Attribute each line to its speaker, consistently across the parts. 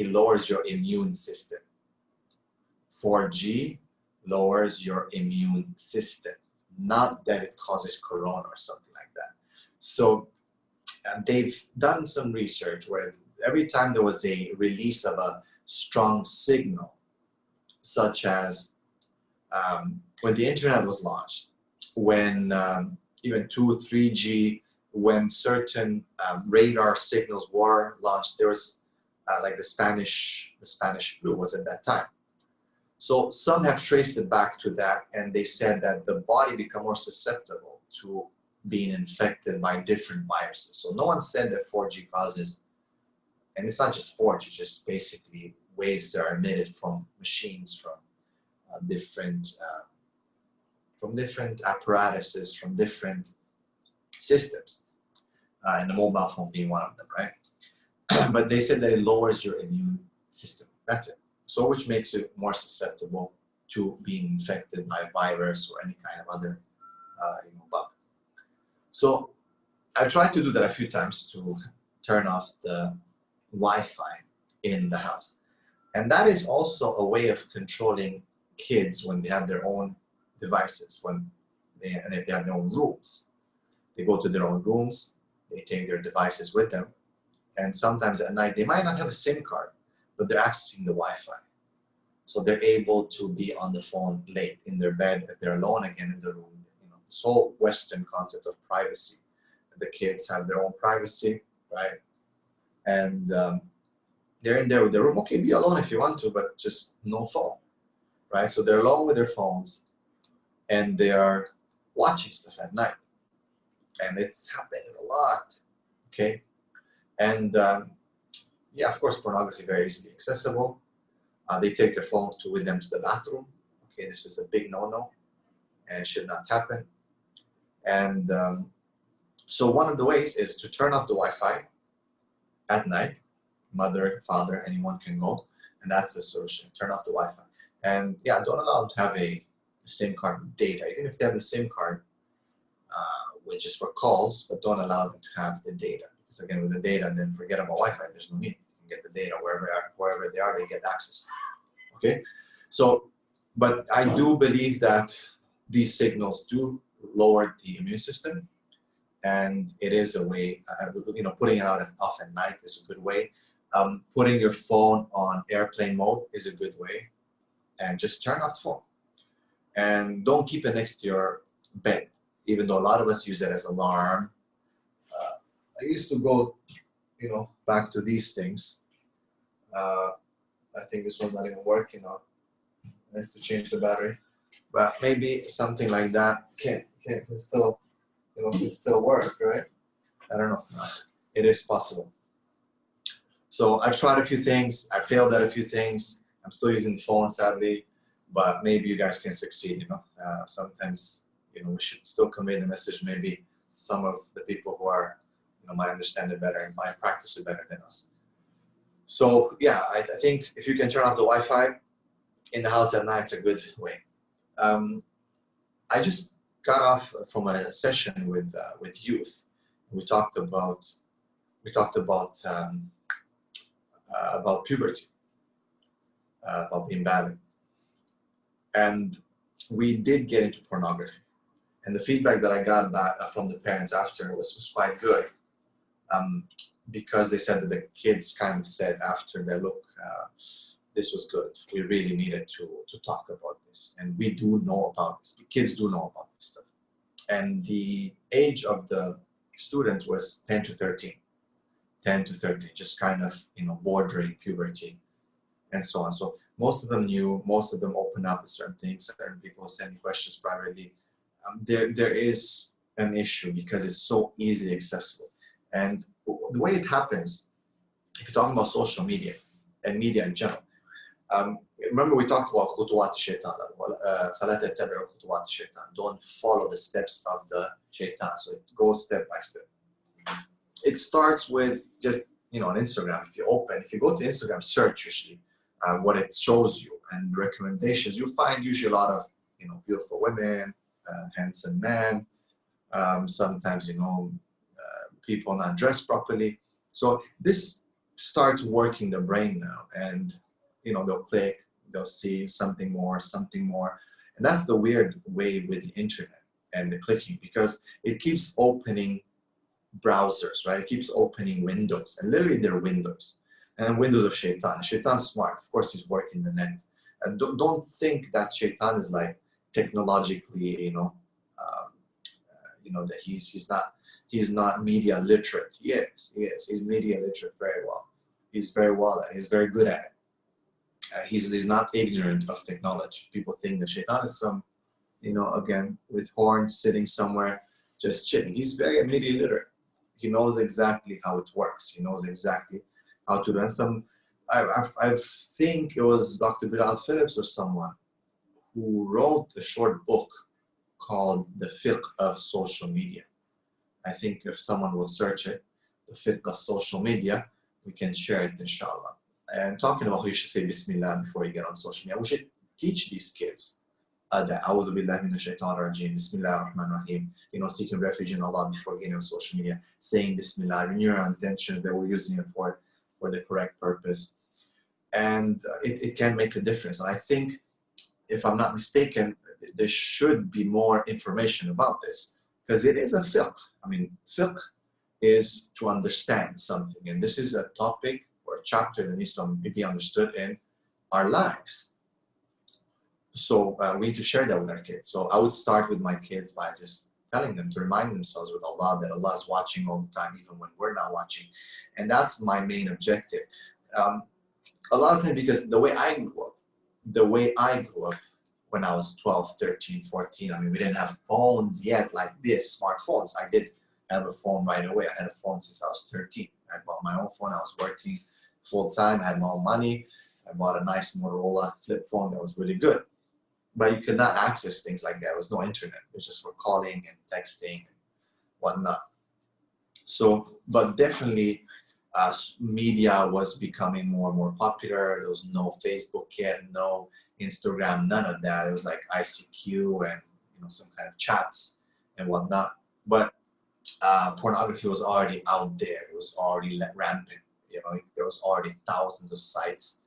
Speaker 1: lowers your immune system. 4G lowers your immune system, not that it causes corona or something like that. So they've done some research where every time there was a release of a strong signal, such as when the internet was launched, when even 2, 3G, when certain radar signals were launched, there was like the Spanish flu was at that time. So some have traced it back to that, and they said that the body become more susceptible to being infected by different viruses. So no one said that 4G causes, and it's not just 4G, just basically waves that are emitted from machines, from different apparatuses, from different systems, and the mobile phone being one of them, right? But they said that it lowers your immune system. That's it. So which makes you more susceptible to being infected by a virus or any kind of other bug. So I tried to do that a few times to turn off the Wi-Fi in the house. And that is also a way of controlling kids when they have their own devices, and if they have their own rooms. They go to their own rooms, they take their devices with them, and sometimes at night they might not have a SIM card, but they're accessing the Wi-Fi. So they're able to be on the phone late in their bed if they're alone again in the room. This whole Western concept of privacy. The kids have their own privacy, right? And they're in there with their room. Okay, be alone if you want to, but just no phone, right? So they're alone with their phones, and they are watching stuff at night. And it's happening a lot, okay? And yeah, of course, pornography very easily accessible. They take their phone with them to the bathroom. Okay, this is a big no-no, and it should not happen. And so one of the ways is to turn off the Wi-Fi at night. Mother, father, anyone can go, and that's the solution. Turn off the Wi-Fi. And yeah, don't allow them to have a SIM card with data. Even if they have the SIM card, which is for calls, but don't allow them to have the data. Because again, with the data, then forget about Wi-Fi. There's no need. You can get the data wherever they are, they get access. Okay? So, but I do believe that these signals do lower the immune system, and it is a way, putting it off at night is a good way. Putting your phone on airplane mode is a good way, and just turn off the phone. And don't keep it next to your bed, even though a lot of us use it as alarm. I used to go, back to these things. I think this one's not even working out. I have to change the battery, but maybe something like that can still, can still work, right? I don't know. It is possible. So I've tried a few things. I failed at a few things. I'm still using the phone, sadly, but maybe you guys can succeed. Sometimes we should still convey the message. Maybe some of the people who are might understand it better and might practice it better than us. So yeah, I think if you can turn off the Wi-Fi in the house at night, it's a good way. I just got off from a session with youth. We talked about puberty, about being bad, and we did get into pornography. And the feedback that I got back from the parents after was quite good, because they said that the kids kind of said after that, look, this was good. We really needed to talk about this, and we do know about this. The kids do know about this stuff. And the age of the students was 10 to 13, just kind of bordering puberty, and so on. So most of them knew. Most of them opened up with certain things. Certain people sending questions privately. There is an issue because it's so easily accessible. And the way it happens, if you're talking about social media and media in general, remember we talked about خطوات الشيطان. فلا تتبعوا خطوات الشيطان. Don't follow the steps of the shaitan. So it goes step by step. It starts with just on Instagram. If you go to Instagram, search usually what it shows you and recommendations. You find usually a lot of beautiful women, handsome men, sometimes people not dressed properly. So this starts working the brain now, and they'll click, they'll see something more, and that's the weird way with the internet and the clicking, because it keeps opening browsers, right? It keeps opening windows, and literally they're windows, and windows of Shaitan. Shaitan's smart, of course. He's working the net, and don't think that Shaitan is like technologically, that he's not media literate. He is. He's media literate very well. He's very good at it. He's not ignorant of technology. People think that Shaitan is some, again, with horns sitting somewhere just chilling. He's very media literate. He knows exactly how it works. He knows exactly how to run I think it was Dr. Bilal Phillips or someone who wrote a short book called The Fiqh of Social Media. I think if someone will search it, The Fiqh of Social Media, we can share it, inshallah. And talking about how you should say Bismillah before you get on social media. We should teach these kids that A'udhu Billahi Minash Shaitanir Rajeem, Bismillah Rahman Rahim, seeking refuge in Allah before getting on social media, saying Bismillah, renew your intentions that we're using it for the correct purpose. And it can make a difference. And I think, if I'm not mistaken, there should be more information about this, because it is a fiqh. I mean, fiqh is to understand something, and this is a topic or a chapter that needs to be understood in our lives. So we need to share that with our kids. So I would start with my kids by just telling them to remind themselves with Allah that Allah is watching all the time, even when we're not watching. And that's my main objective. A lot of times, because the way I grew up when I was 12, 13, 14, I mean, we didn't have phones yet like this, smartphones. I did have a phone right away. I had a phone since I was 13. I bought my own phone. I was working full time. I had my own money. I bought a nice Motorola flip phone that was really good. But you could not access things like that. There was no internet. It was just for calling and texting and whatnot. So, but definitely media was becoming more and more popular. There was no Facebook yet, no Instagram, none of that. It was like ICQ and some kind of chats and whatnot. But pornography was already out there. It was already rampant. There was already thousands of sites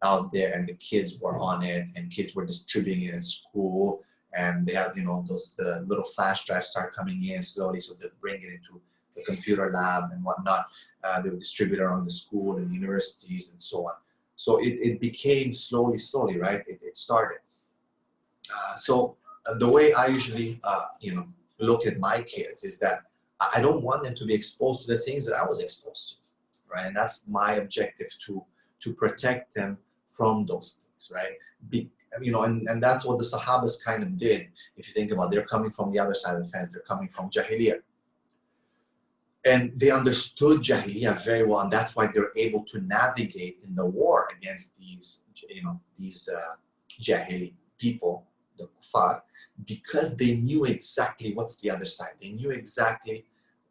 Speaker 1: out there, and the kids were on it, and kids were distributing it in school, and they had the little flash drives start coming in slowly, so they bring it into the computer lab and whatnot. They would distribute it around the school and universities and so on. So it became slowly, right? It started. So the way I usually look at my kids is that I don't want them to be exposed to the things that I was exposed to, right? And that's my objective, to protect them from those things, right? And that's what the Sahabas kind of did. If you think about it, they're coming from the other side of the fence. They're coming from Jahiliyyah. And they understood Jahiliyyah very well, and that's why they're able to navigate in the war against these Jahili people, the Kuffar, because they knew exactly what's the other side. They knew exactly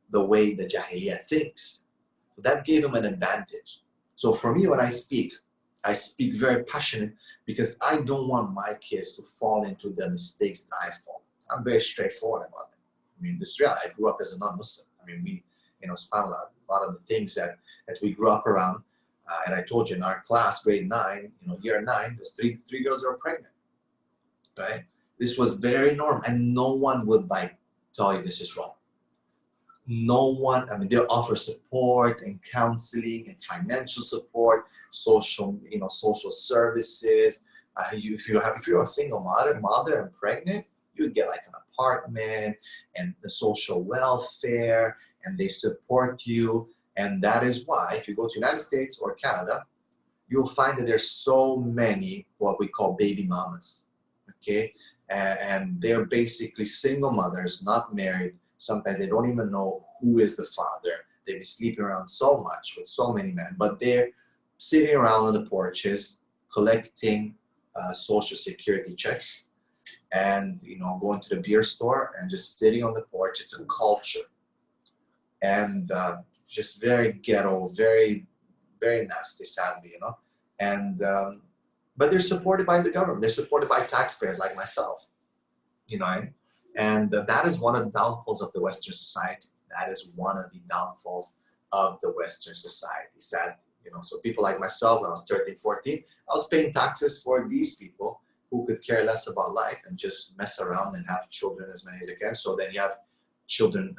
Speaker 1: the way the Jahiliyyah thinks. So that gave them an advantage. So for me, when I speak very passionate, because I don't want my kids to fall into the mistakes that I fall. I'm very straightforward about it. I mean, this is real. I grew up as a non-Muslim. I mean, we, SubhanAllah, a lot of the things that we grew up around, and I told you in our class, grade 9, year 9, there's three girls that were pregnant, right? This was very normal, and no one would tell you this is wrong. No one, I mean, they'll offer support and counseling and financial support, social services. If you're a single mother and pregnant, you get like an apartment and the social welfare, and they support you. And that is why, if you go to United States or Canada, you'll find that there's so many what we call baby mamas, okay? And they're basically single mothers, not married. Sometimes they don't even know who is the father. They be sleeping around so much with so many men, but they're sitting around on the porches collecting social security checks, and going to the beer store and just sitting on the porch. It's a culture, and just very ghetto, very, very nasty, sadly, And but they're supported by the government. They're supported by taxpayers like myself, And that is one of the downfalls of the Western society. That is one of the downfalls of the Western society, sadly. You know, so people like myself, when I was 13, 14, I was paying taxes for these people who could care less about life and just mess around and have children as many as they can. So then you have children,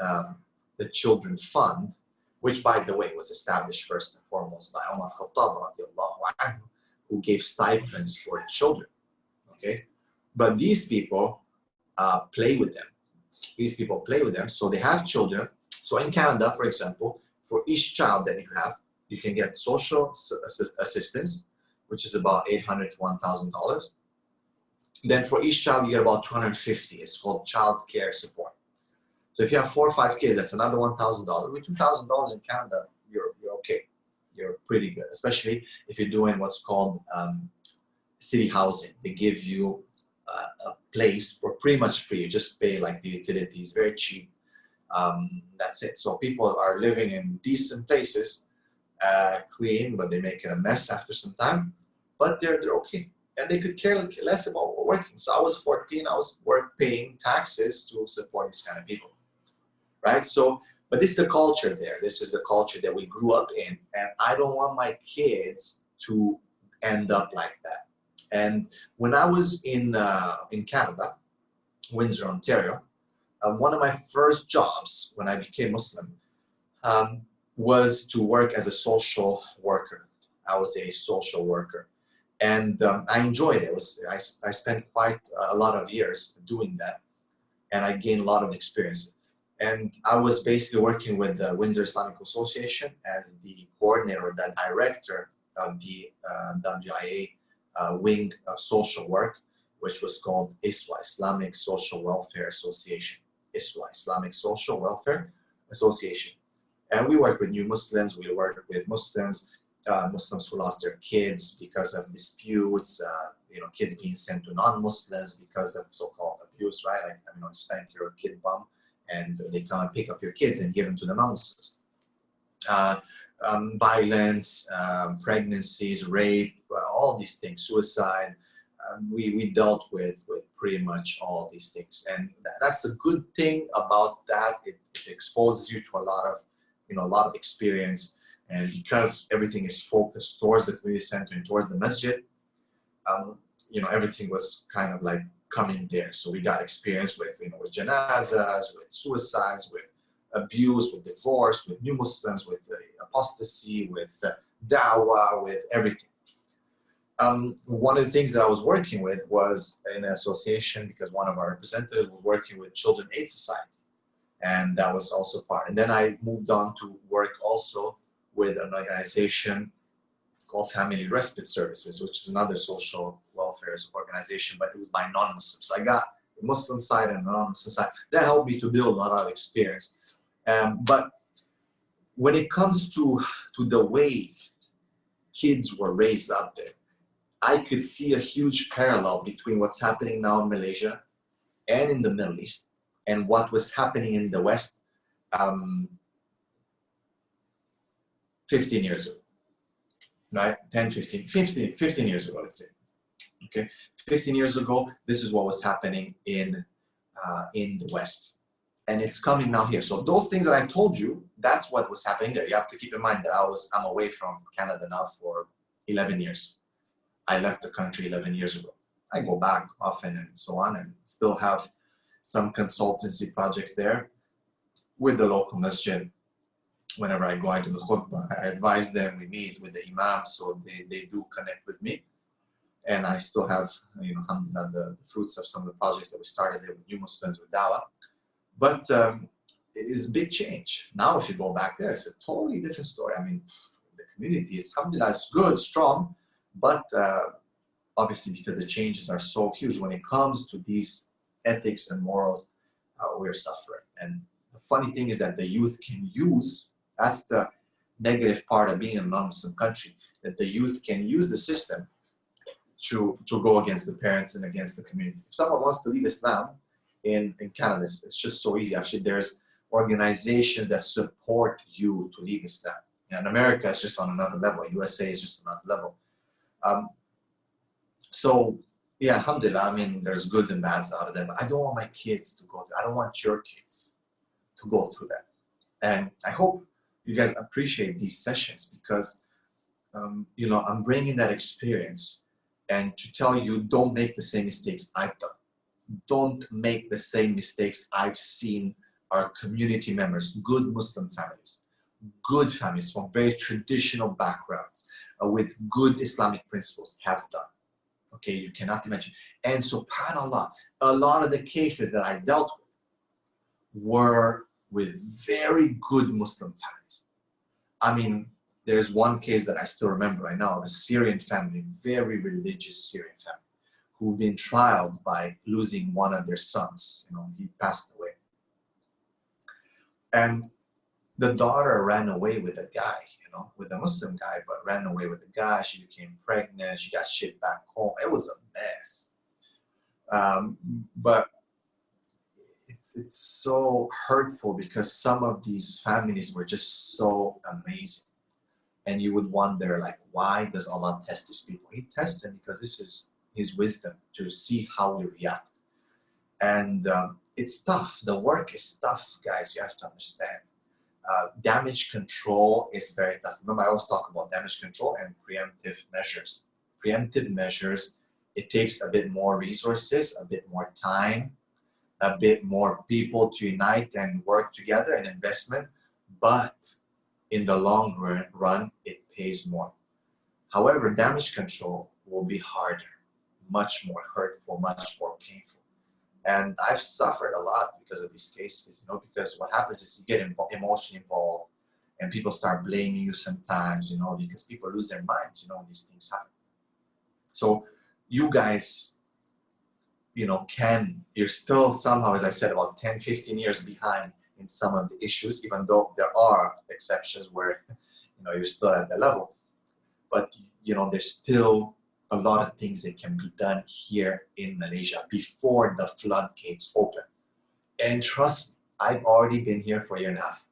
Speaker 1: the children fund, which by the way was established first and foremost by Umar Khattab radiallahu anhu, who gave stipends for children. Okay, but these people play with them. These people play with them, so they have children. So in Canada, for example, for each child that you have, you can get social assistance, which is about $800 to $1,000. Then for each child, you get about $250. It's called child care support. So if you have 4 or 5 kids, that's another $1,000. With $2,000 in Canada, you're okay. You're pretty good, especially if you're doing what's called city housing. They give you a place for pretty much free. You just pay like the utilities, very cheap. That's it. So people are living in decent places, clean, but they make it a mess after some time. But they're okay, and they could care less about working. So I was 14. I was paying taxes to support these kind of people, right? So, but this is the culture there. This is the culture that we grew up in, and I don't want my kids to end up like that. And when I was in Canada, Windsor, Ontario, one of my first jobs when I became Muslim was to work as a social worker. I was a social worker, and I enjoyed it. I spent quite a lot of years doing that, and I gained a lot of experience. And I was basically working with the Windsor Islamic Association as the coordinator, the director of the WIA wing of social work, which was called ISWA, Islamic Social Welfare Association. ISWA, Islamic Social Welfare Association. And we work with new Muslims, we work with Muslims, Muslims who lost their kids because of disputes, kids being sent to non-Muslims because of so-called abuse, right? Like, spank your kid bum, and they come and pick up your kids and give them to the non-Muslims. Violence, pregnancies, rape, all these things, suicide. We dealt with pretty much all these things, and that's the good thing about that. It exposes you to a lot of experience, and because everything is focused towards the community center and towards the masjid, everything was kind of like coming there. So we got experience with janazas, with suicides, with abuse, with divorce, with new Muslims, with apostasy, with da'wah, with everything. One of the things that I was working with was in an association, because one of our representatives was working with Children Aid Society, and that was also part. And then I moved on to work also with an organization called Family Respite Services, which is another social welfare organization, but it was by non-Muslims. So I got the Muslim side and the non-Muslim side. That helped me to build a lot of experience. But when it comes to the way kids were raised up there, I could see a huge parallel between what's happening now in Malaysia and in the Middle East and what was happening in the West 15 years ago, right? 10, 15 years ago, let's say. Okay, 15 years ago, this is what was happening in the West. And it's coming now here. So those things that I told you, that's what was happening there. You have to keep in mind that I'm away from Canada now for 11 years. I left the country 11 years ago. I go back often and so on, and still have some consultancy projects there with the local masjid. Whenever I go, I do the khutbah, I advise them, we meet with the imam, so they do connect with me. And I still have, alhamdulillah, the fruits of some of the projects that we started there with new Muslims, with dawah. But it is a big change. Now, if you go back there, it's a totally different story. I mean, the community is, alhamdulillah, it's good, strong, but obviously because the changes are so huge when it comes to these ethics and morals, we're suffering. And the funny thing is that the youth can use, that's the negative part of being in a non-Muslim country, that the youth can use the system to go against the parents and against the community. If someone wants to leave Islam in Canada, it's just so easy. Actually, there's organizations that support you to leave Islam. And America is just on another level. USA is just another level. So, yeah, alhamdulillah, I mean, there's goods and bads out of them. But I don't want my kids to go through. I don't want your kids to go through that. And I hope you guys appreciate these sessions, because you know, I'm bringing that experience and to tell you, don't make the same mistakes I've done. Don't make the same mistakes I've seen our community members, good Muslim families from very traditional backgrounds with good Islamic principles have done. Okay, you cannot imagine. And subhanAllah, a lot of the cases that I dealt with were with very good Muslim families. I mean, there's one case that I still remember right now, a Syrian family, very religious Syrian family, who've been trialed by losing one of their sons. You know, he passed away. And the daughter ran away with a guy, you know, with a Muslim guy, but ran away with a guy. She became pregnant. She got shipped back home. It was a mess. But it's so hurtful because some of these families were just so amazing. And you would wonder, like, why does Allah test these people? He tests them because this is His wisdom to see how we react. And it's tough. The work is tough, guys. You have to understand. Damage control is very tough. Remember, I always talk about damage control and preemptive measures. Preemptive measures, it takes a bit more resources, a bit more time, a bit more people to unite and work together and investment. But in the long run, it pays more. However, damage control will be harder, much more hurtful, much more painful. And I've suffered a lot because of these cases, you know, because what happens is you get emotionally involved and people start blaming you sometimes, you know, because people lose their minds, you know, when these things happen. So you guys, you know, you're still somehow, as I said, about 10, 15 years behind in some of the issues, even though there are exceptions where, you know, you're still at the level. But, you know, there's still a lot of things that can be done here in Malaysia before the floodgates open. And trust me, I've already been here for a year and a half.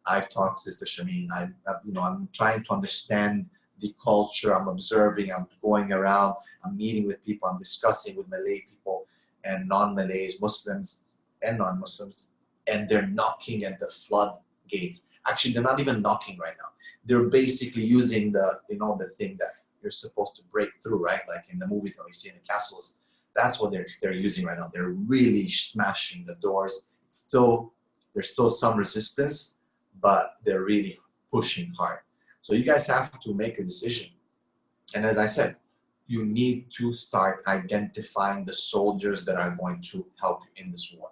Speaker 1: I've talked to Sister Shameen. I'm trying to understand the culture. I'm observing. I'm going around. I'm meeting with people. I'm discussing with Malay people and non-Malays, Muslims and non-Muslims. And they're knocking at the floodgates. Actually, they're not even knocking right now. They're basically using the, you know, the thing that you're supposed to break through, right? Like in the movies that we see in the castles. That's what they're using right now. They're really smashing the doors. There's still some resistance, but they're really pushing hard. So you guys have to make a decision. And as I said, you need to start identifying the soldiers that are going to help you in this war.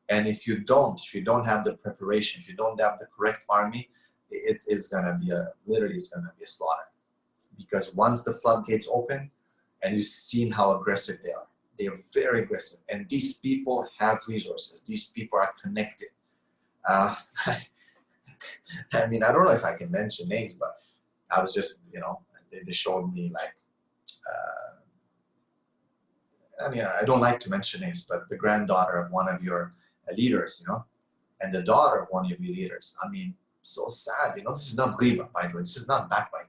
Speaker 1: And if you don't have the preparation, if you don't have the correct army, it's gonna be literally a slaughter. Because once the floodgates open, and you've seen how aggressive they are very aggressive. And these people have resources. These people are connected. I mean, I don't know if I can mention names, but I was just, you know, they showed me like, I mean, I don't like to mention names, but the granddaughter of one of your leaders, you know, and the daughter of one of your leaders. I mean, so sad, you know, this is not ghiba, by the way, this is not backbiting.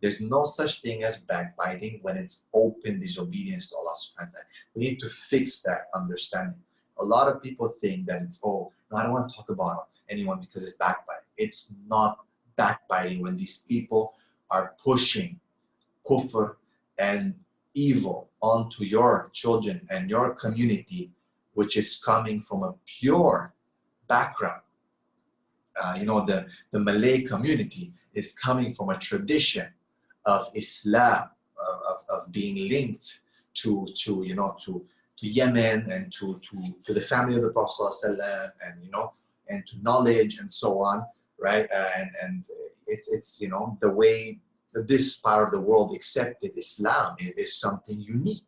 Speaker 1: There's no such thing as backbiting when it's open disobedience to Allah subhanahu wa ta'ala. We need to fix that understanding. A lot of people think that it's, oh, no, I don't want to talk about anyone because it's backbiting. It's not backbiting when these people are pushing kufr and evil onto your children and your community, which is coming from a pure background. You know, the Malay community is coming from a tradition of Islam, of being linked to you know, to Yemen and to the family of the Prophet ﷺ, and you know, and to knowledge and so on, right? And it's you know, the way that this part of the world accepted Islam is something unique.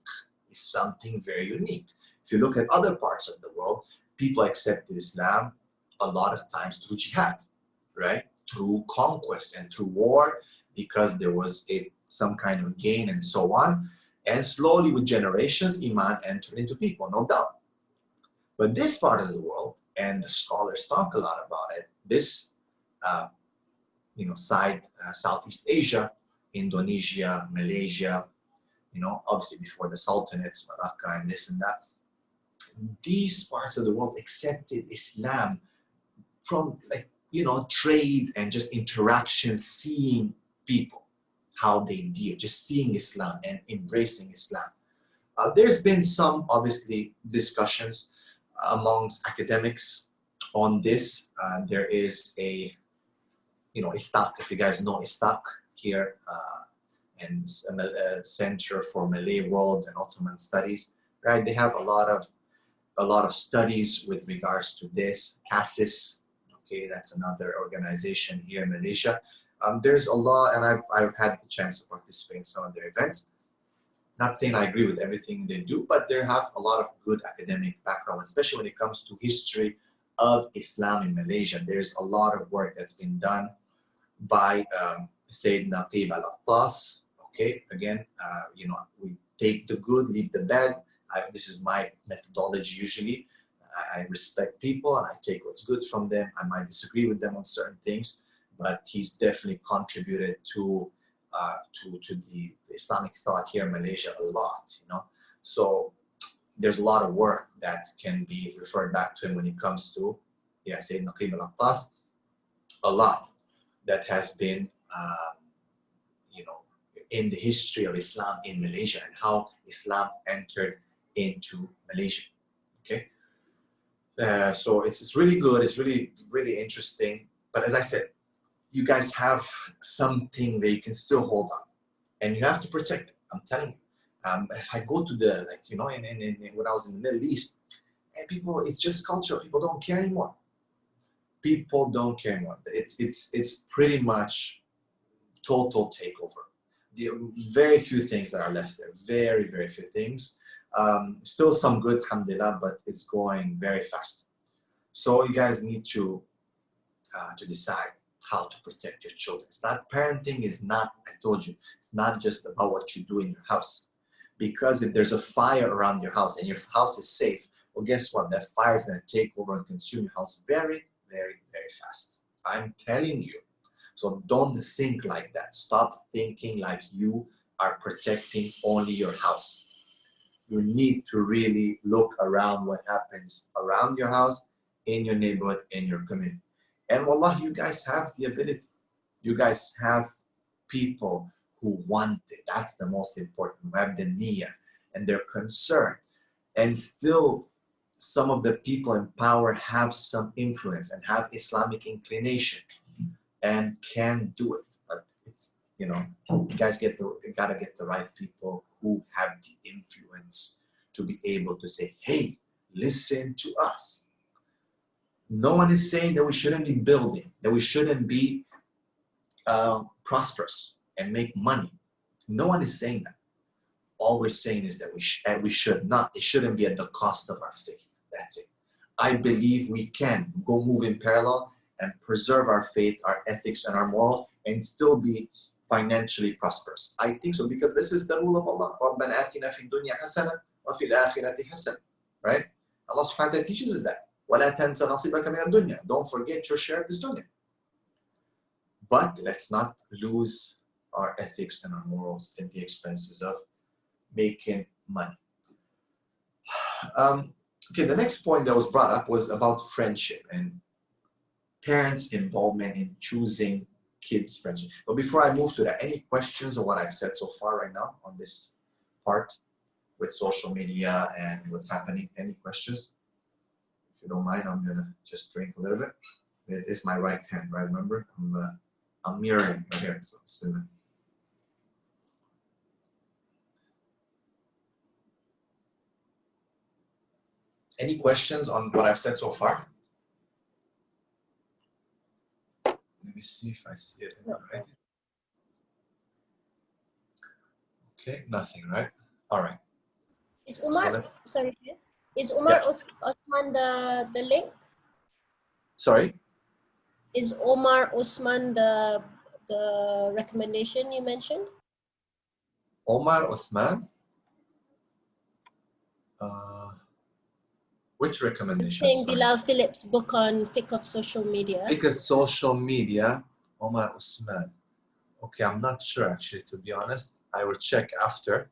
Speaker 1: It's something very unique. If you look at other parts of the world, people accepted Islam a lot of times through jihad, right? Through conquest and through war, because there was some kind of gain and so on. And slowly with generations, Iman entered into people, no doubt. But this part of the world, and the scholars talk a lot about it, this you know, side, Southeast Asia, Indonesia, Malaysia, you know, obviously before the sultanates, Malacca and this and that, these parts of the world accepted Islam from, like, you know, trade and just interaction, seeing people. how they deal, just seeing Islam and embracing Islam. There's been some, obviously, discussions amongst academics on this. There is a, ISTAC, if you guys know ISTAC here, and a Center for Malay World and Ottoman Studies, right? They have a lot of studies with regards to this. CASIS, okay, that's another organization here in Malaysia. There's a lot, and I've had the chance to participate in some of their events. Not saying I agree with everything they do, but they have a lot of good academic background, especially when it comes to history of Islam in Malaysia. There's a lot of work that's been done by Sayyid Naqib al-Attas. Okay, again, we take the good, leave the bad. This is my methodology usually. I respect people and I take what's good from them. I might disagree with them on certain things, but he's definitely contributed to the Islamic thought here in Malaysia a lot, So there's a lot of work that can be referred back to him when it comes to, Sayyid Naqib al-Attas. A lot that has been, in the history of Islam in Malaysia and how Islam entered into Malaysia. Okay, so it's really good. It's really, really interesting. But as I said, you guys have something that you can still hold on, and you have to protect it. I'm telling you. If I go to the, when I was in the Middle East, and people, it's just culture. People don't care anymore. People don't care anymore. It's pretty much total takeover. Very few things that are left there. Very, very few things. Still some good, alhamdulillah, but it's going very fast. So you guys need to decide how to protect your children. It's not, parenting is not, I told you, it's not just about what you do in your house. Because if there's a fire around your house and your house is safe, well, guess what? That fire is going to take over and consume your house very, very, very fast. I'm telling you. So don't think like that. Stop thinking like you are protecting only your house. You need to really look around what happens around your house, in your neighborhood, in your community. And wallah, you guys have the ability. You guys have people who want it. That's the most important. Who have the niyyah and they're concerned. And still, some of the people in power have some influence and have Islamic inclination and can do it. But it's, you guys gotta get the right people who have the influence to be able to say, hey, listen to us. No one is saying that we shouldn't be building, that we shouldn't be prosperous and make money. No one is saying that. All we're saying is that we should not. It shouldn't be at the cost of our faith. That's it. I believe we can go move in parallel and preserve our faith, our ethics, and our moral, and still be financially prosperous. I think so, because this is the rule of Allah. رَبَّنَا آتِنَا فِي الدُّنْيَا حَسَنَةً وَفِي الْآخِرَةِ حَسَنَةً. Right? Allah subhanahu wa ta'ala teaches us that. وَلَا تَنْسَ نَصِيبَكَ مِنَ الدُّنْيَا. Don't forget your share of this dunya. But let's not lose our ethics and our morals at the expenses of making money. Okay, the next point that was brought up was about friendship and parents' involvement in choosing kids' friendship. But before I move to that, any questions on what I've said so far right now on this part with social media and what's happening? Any questions? If you don't mind, I'm gonna just drink a little bit. It is my right hand, right? Remember, I'm mirroring right here. So any questions on what I've said so far? Let me see if I see it. Right. Okay, nothing, right? All right.
Speaker 2: Is Umar, is Umar Osman the link?
Speaker 1: Sorry?
Speaker 2: Is Omar Osman the recommendation you mentioned?
Speaker 1: Omar Osman? Which recommendation?
Speaker 2: Saying Bilal Phillips' book on fiqh of social media.
Speaker 1: Fiqh of social media, Omar Osman. Okay, I'm not sure actually, to be honest. I will check after.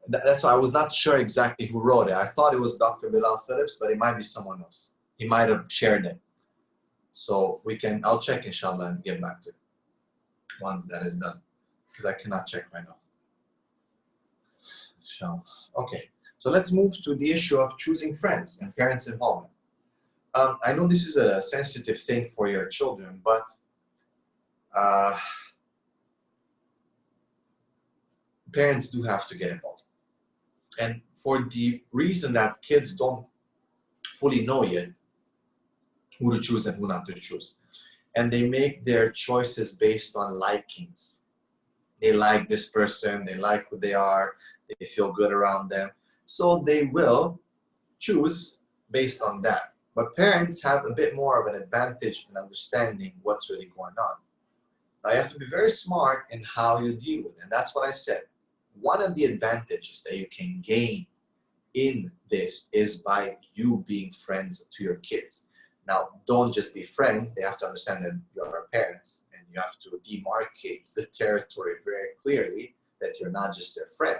Speaker 1: That's why I was not sure exactly who wrote it. I thought it was Dr. Bilal Phillips, but it might be someone else. He might have shared it. So I'll check inshallah and get back to it once that is done. because I cannot check right now. So, okay, so let's move to the issue of choosing friends and parents' involvement. I know this is a sensitive thing for your children, but parents do have to get involved. And for the reason that kids don't fully know yet who to choose and who not to choose. And they make their choices based on likings. They like this person, they like who they are, they feel good around them. So they will choose based on that. But parents have a bit more of an advantage in understanding what's really going on. Now you have to be very smart in how you deal with it. And that's what I said. One of the advantages that you can gain in this is by you being friends to your kids. Now, don't just be friends. They have to understand that you are parents, and you have to demarcate the territory very clearly that you're not just their friend.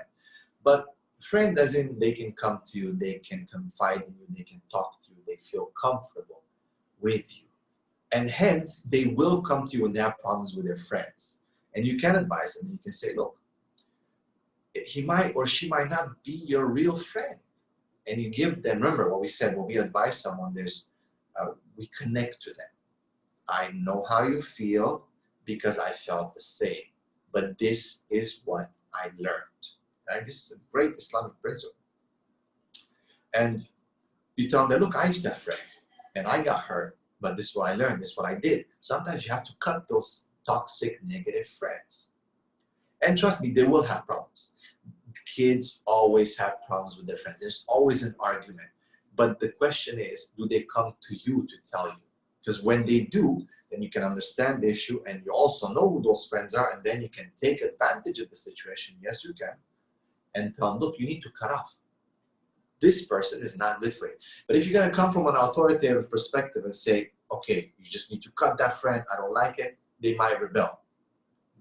Speaker 1: But friends as in they can come to you, they can confide in you, they can talk to you, they feel comfortable with you. And hence, they will come to you when they have problems with their friends. And you can advise them. You can say, look, he might or she might not be your real friend. And you give them, remember what we said, when we advise someone, we connect to them. I know how you feel because I felt the same. But this is what I learned. Right? This is a great Islamic principle. And you tell them, look, I used to have friends and I got hurt, but this is what I learned, this is what I did. Sometimes you have to cut those toxic, negative friends. And trust me, they will have problems. Kids always have problems with their friends. There's always an argument. But the question is, do they come to you to tell you? Because when they do, then you can understand the issue and you also know who those friends are, and then you can take advantage of the situation. Yes, you can. And tell them, look, you need to cut off. This person is not good for you. But if you're going to come from an authoritative perspective and say, okay, you just need to cut that friend, I don't like it, they might rebel.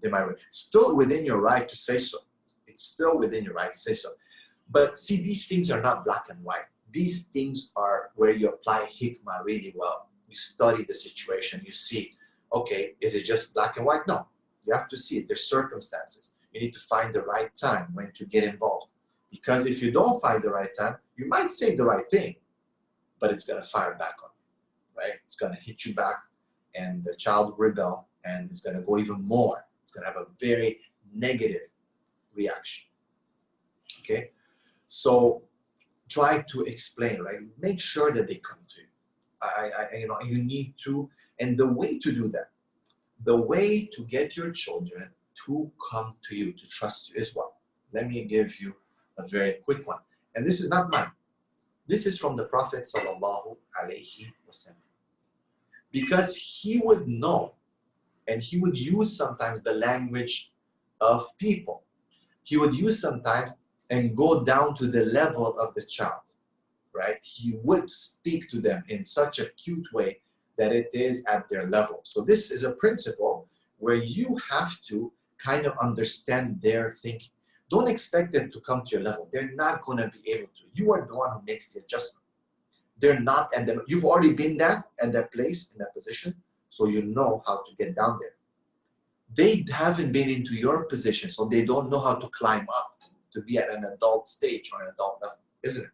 Speaker 1: It's still within your right to say so. It's still within your right to say so. But see, these things are not black and white. These things are where you apply hikmah really well. You study the situation. You see, okay, is it just black and white? No. You have to see it. There's circumstances. You need to find the right time when to get involved. Because if you don't find the right time, you might say the right thing, but it's going to fire back on you, right? It's going to hit you back, and the child will rebel, and it's going to go even more. It's going to have a very negative reaction. Okay? So try to explain, right? Make sure that they come to you. You need to, and the way to do that, the way to get your children to come to you, to trust you, is what? Let me give you a very quick one. And this is not mine. This is from the Prophet sallallahu alaihi wasallam. Because he would know, and he would use sometimes the language of people. He would use sometimes and go down to the level of the child, right? He would speak to them in such a cute way that it is at their level. So this is a principle where you have to kind of understand their thinking. Don't expect them to come to your level. They're not going to be able to. You are the one who makes the adjustment. They're not, and you've already been at that place, in that position, so you know how to get down there. They haven't been into your position, so they don't know how to climb up to be at an adult stage or an adult level, isn't it?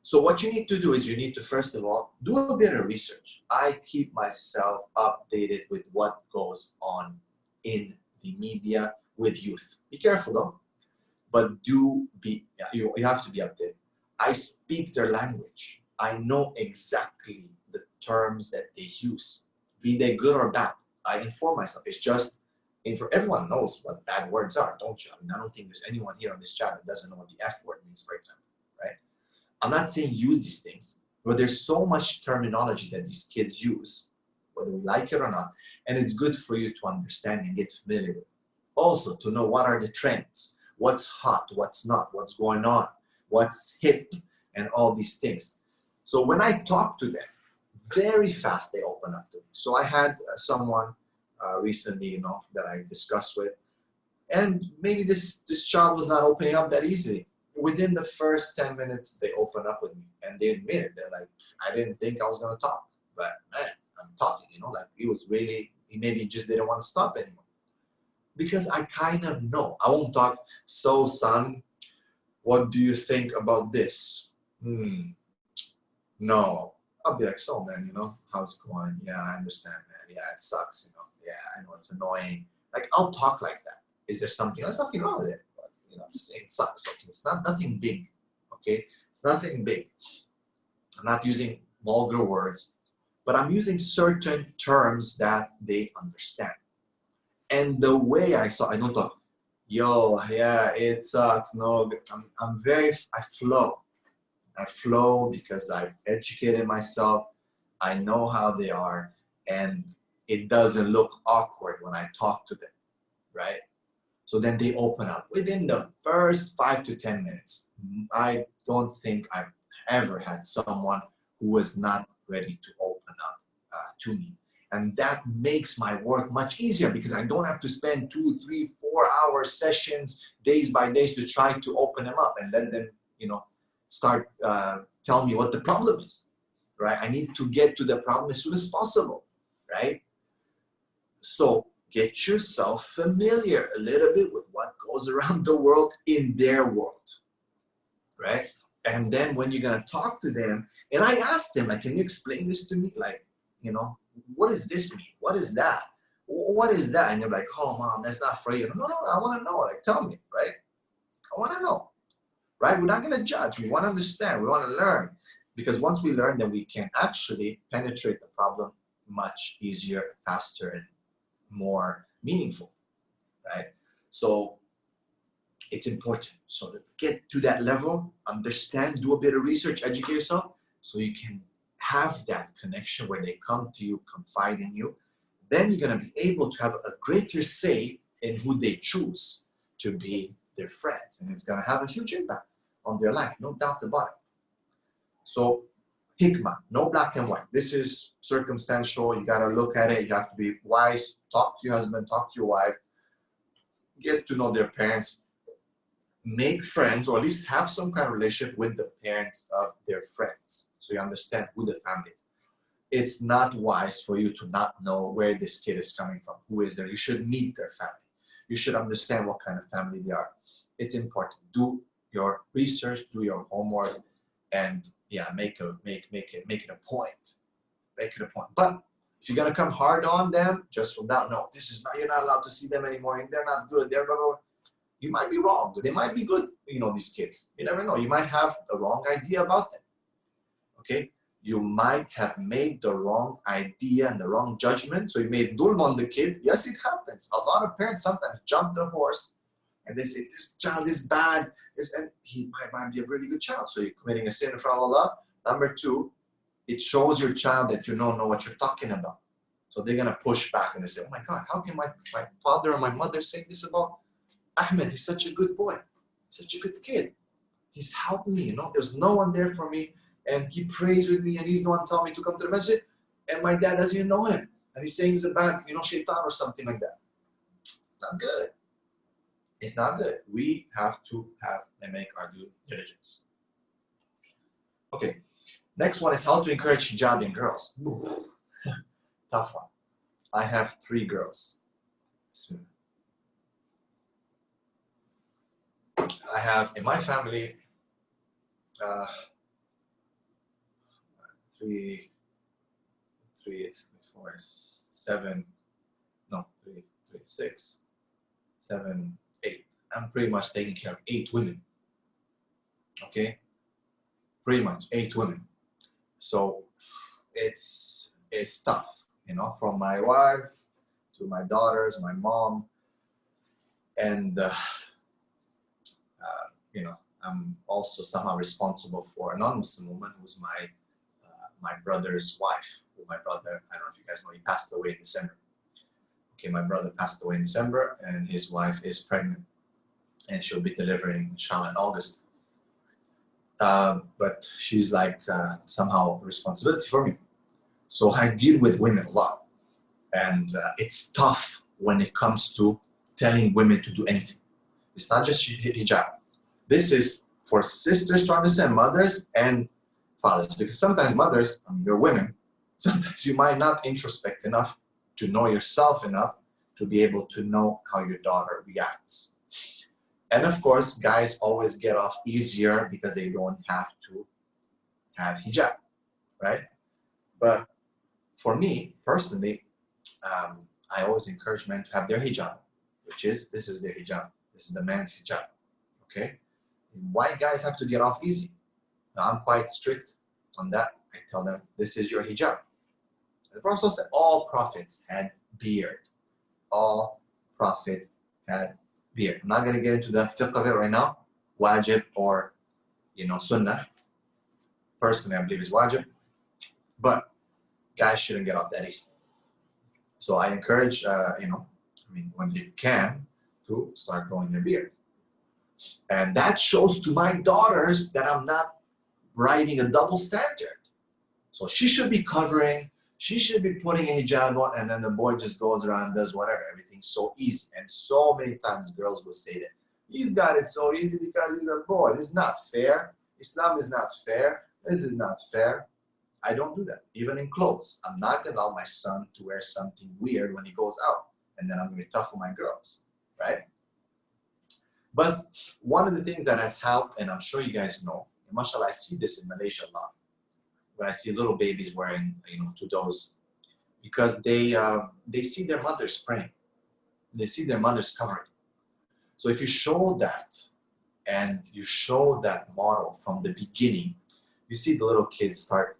Speaker 1: So what you need to do is you need to, first of all, do a bit of research. I keep myself updated with what goes on in the media with youth. Be careful though, but you have to be updated. I speak their language. I know exactly the terms that they use, be they good or bad. I inform myself. It's just, everyone knows what bad words are, don't you? I mean, I don't think there's anyone here on this chat that doesn't know what the F word means, for example, right? I'm not saying use these things, but there's so much terminology that these kids use, whether we like it or not, and it's good for you to understand and get familiar with. Also, to know what are the trends, what's hot, what's not, what's going on, what's hip, and all these things. So when I talk to them, very fast they open up to me. So I had someone recently, that I discussed with, and maybe this child was not opening up that easily. Within the first 10 minutes, they open up with me, and they admit it. They're like, I didn't think I was going to talk, but man, I'm talking, like he maybe just didn't want to stop anymore. Because I kind of know. I won't talk, so son, what do you think about this? No. I'll be like, so man, how's it going? Yeah, I understand, man. Yeah, it sucks, Yeah, I know it's annoying. Like, I'll talk like that. Is there something? There's nothing wrong with it. But, I'm just saying it sucks. Okay, it's nothing big. Okay, it's nothing big. I'm not using vulgar words, but I'm using certain terms that they understand. And the way I don't talk, yo, yeah, it sucks. No, I flow. I flow because I've educated myself. I know how they are, and it doesn't look awkward when I talk to them, right? So then they open up. Within the first 5 to 10 minutes, I don't think I've ever had someone who was not ready to open up to me. And that makes my work much easier because I don't have to spend 2, 3, 4 hour sessions, days by days, to try to open them up and let them, start telling me what the problem is, right? I need to get to the problem as soon as possible, right? So get yourself familiar a little bit with what goes around the world in their world, right? And then when you're gonna talk to them, and I asked them, like, can you explain this to me? Like, what does this mean? What is that? What is that? And they're like, oh, mom, that's not for you. No, I want to know. Like, tell me, right? I want to know, right? We're not going to judge. We want to understand. We want to learn. Because once we learn, then we can actually penetrate the problem much easier, faster, and more meaningful, right? So it's important. So to get to that level, understand, do a bit of research, educate yourself, so you can have that connection where they come to you, confide in you. Then you're going to be able to have a greater say in who they choose to be their friends. And it's going to have a huge impact on their life, no doubt about it. So hikmah, no black and white. This is circumstantial. You got to look at it. You have to be wise. Talk to your husband, talk to your wife. Get to know their parents. Make friends, or at least have some kind of relationship with the parents of their friends, so you understand who the family is. It's not wise for you to not know where this kid is coming from, who is there. You should meet their family. You should understand what kind of family they are. It's important. Do your research, do your homework, and yeah, make it a point. Make it a point. But if you're gonna come hard on them just from that, no, you're not allowed to see them anymore, and they're not good. They're blah, blah, blah. You might be wrong. They might be good, these kids. You never know. You might have the wrong idea about them. Okay? You might have made the wrong idea and the wrong judgment. So you made dhulm on the kid. Yes, it happens. A lot of parents sometimes jump the horse and they say, this child is bad. And he might be a really good child. So you're committing a sin in front of Allah. Number 2, it shows your child that you don't know what you're talking about. So they're going to push back and they say, oh my God, how can my father or my mother say this about Ahmed? He's such a good boy, such a good kid. He's helped me, There's no one there for me, and he prays with me, and he's the one telling me to come to the masjid, and my dad doesn't even know him, and he's saying he's a bad, shaitan or something like that. It's not good. It's not good. We have to have and make our due diligence. Okay, next one is how to encourage hijab in girls. Tough one. I have 3 girls. I have in my family 3, 4, 7, no, 3, 6, 7, 8. I'm pretty much taking care of 8 women. Okay? Pretty much 8 women. So it's tough, from my wife to my daughters, my mom, and I'm also somehow responsible for a non-Muslim woman who's my brother's wife. My brother, I don't know if you guys know, he passed away in December. Okay, my brother passed away in December, and his wife is pregnant, and she'll be delivering, inshallah, in August. But she's like somehow a responsibility for me. So I deal with women a lot, and it's tough when it comes to telling women to do anything. It's not just hijab. This is for sisters to understand, mothers and fathers, because sometimes mothers, you're women, sometimes you might not introspect enough to know yourself enough to be able to know how your daughter reacts. And of course, guys always get off easier because they don't have to have hijab, right? But for me, personally, I always encourage men to have their hijab, which is, this is their hijab. This is the man's hijab, okay? Why guys have to get off easy? Now, I'm quite strict on that. I tell them, this is your hijab. The Prophet said all prophets had beard. All prophets had beard. I'm not going to get into the fiqh of it right now, wajib or, sunnah. Personally, I believe it's wajib, but guys shouldn't get off that easy. So I encourage, when they can, to start growing their beard. And that shows to my daughters that I'm not writing a double standard. So she should be covering, she should be putting a hijab on, and then the boy just goes around and does whatever. Everything's so easy. And so many times girls will say that, he's got it so easy because he's a boy. This is not fair. Islam is not fair. This is not fair. I don't do that, even in clothes. I'm not going to allow my son to wear something weird when he goes out. And then I'm going to be tough on my girls, right? But one of the things that has helped, and I'm sure you guys know, and mashallah, I see this in Malaysia a lot, when I see little babies wearing, tudors, because they see their mothers praying. They see their mothers covering. So if you show that, and you show that model from the beginning, you see the little kids start,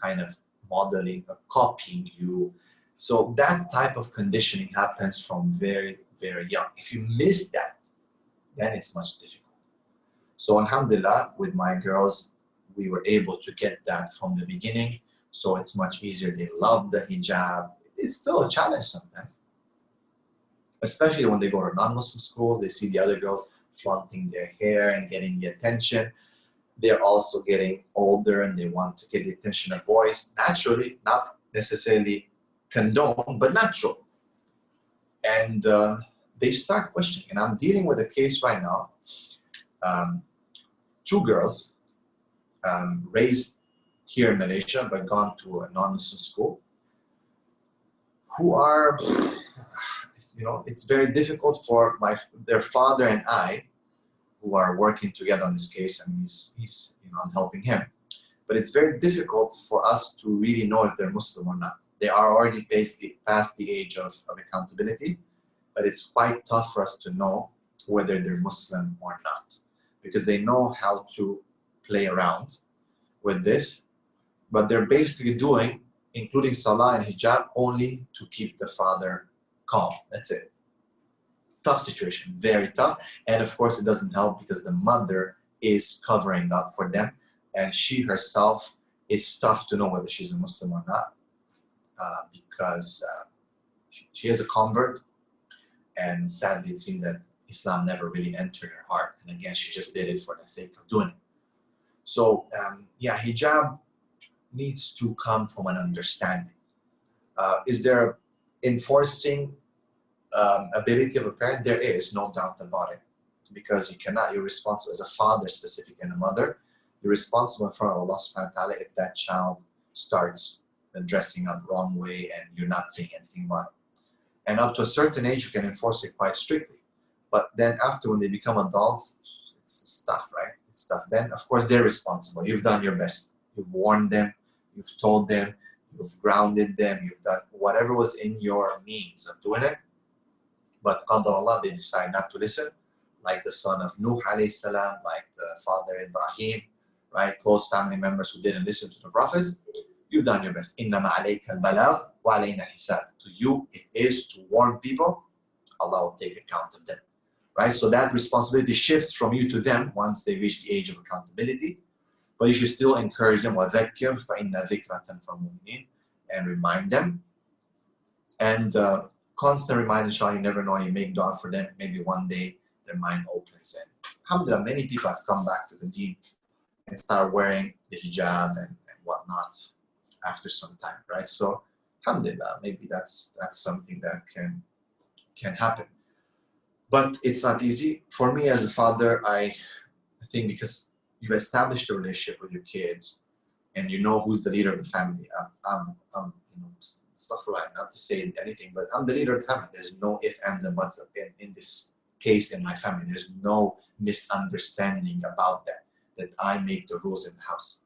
Speaker 1: kind of modeling, copying you. So that type of conditioning happens from very, very young. If you miss that, then it's much difficult. So alhamdulillah, with my girls, we were able to get that from the beginning. So it's much easier. They love the hijab. It's still a challenge sometimes. Especially when they go to non-Muslim schools, they see the other girls flaunting their hair and getting the attention. They're also getting older and they want to get the attention of boys. Naturally, not necessarily condoned, but natural. And they start questioning. And I'm dealing with a case right now. 2 girls raised here in Malaysia, but gone to a non-Muslim school, who are, it's very difficult for their father and I, who are working together on this case, and he's I'm helping him. But it's very difficult for us to really know if they're Muslim or not. They are already basically past the age of accountability, but it's quite tough for us to know whether they're Muslim or not, because they know how to play around with this, but they're basically doing, including salah and hijab, only to keep the father calm. That's it. Tough situation, very tough. And of course, it doesn't help because the mother is covering up for them, and she herself is tough to know whether she's a Muslim or not, because she is a convert, and sadly it seemed that Islam never really entered her heart, and again she just did it for the sake of doing it. So hijab needs to come from an understanding. Is there enforcing ability of a parent? There is, no doubt about it, because you're responsible as a father specific and a mother. You're responsible in front of Allah subhanahu wa ta'ala if that child starts dressing up wrong way and you're not saying anything about it. And up to a certain age, you can enforce it quite strictly. But then after, when they become adults, it's tough, right? It's tough. Then, of course, they're responsible. You've done your best. You've warned them. You've told them. You've grounded them. You've done whatever was in your means of doing it. But qadar Allah, they decide not to listen, like the son of Nuh alayhi salam, like the father Ibrahim, right? Close family members who didn't listen to the prophets. You've done your best. إِنَّمَا عَلَيْكَ الْبَلَاغُ وَعَلَيْنَا حِسَابٌ. To you, it is to warn people. Allah will take account of them, right? So that responsibility shifts from you to them once they reach the age of accountability. But you should still encourage them, وَذَكِّرْ فَإِنَّ ذِكْرَةً فَالْمُؤْمِنِينَ, and remind them. And constant reminder, inshallah, you never know, you make dua for them, maybe one day their mind opens. And alhamdulillah, many people have come back to the deen and start wearing the hijab and whatnot after some time, right? So alhamdulillah, maybe that's something that can happen. But it's not easy. For me as a father, I think because you've established a relationship with your kids and you know who's the leader of the family. I'm astaghfirullah, not to say anything, but I'm the leader of the family. There's no ifs, ands, and buts in this case in my family. There's no misunderstanding about that I make the rules in the house.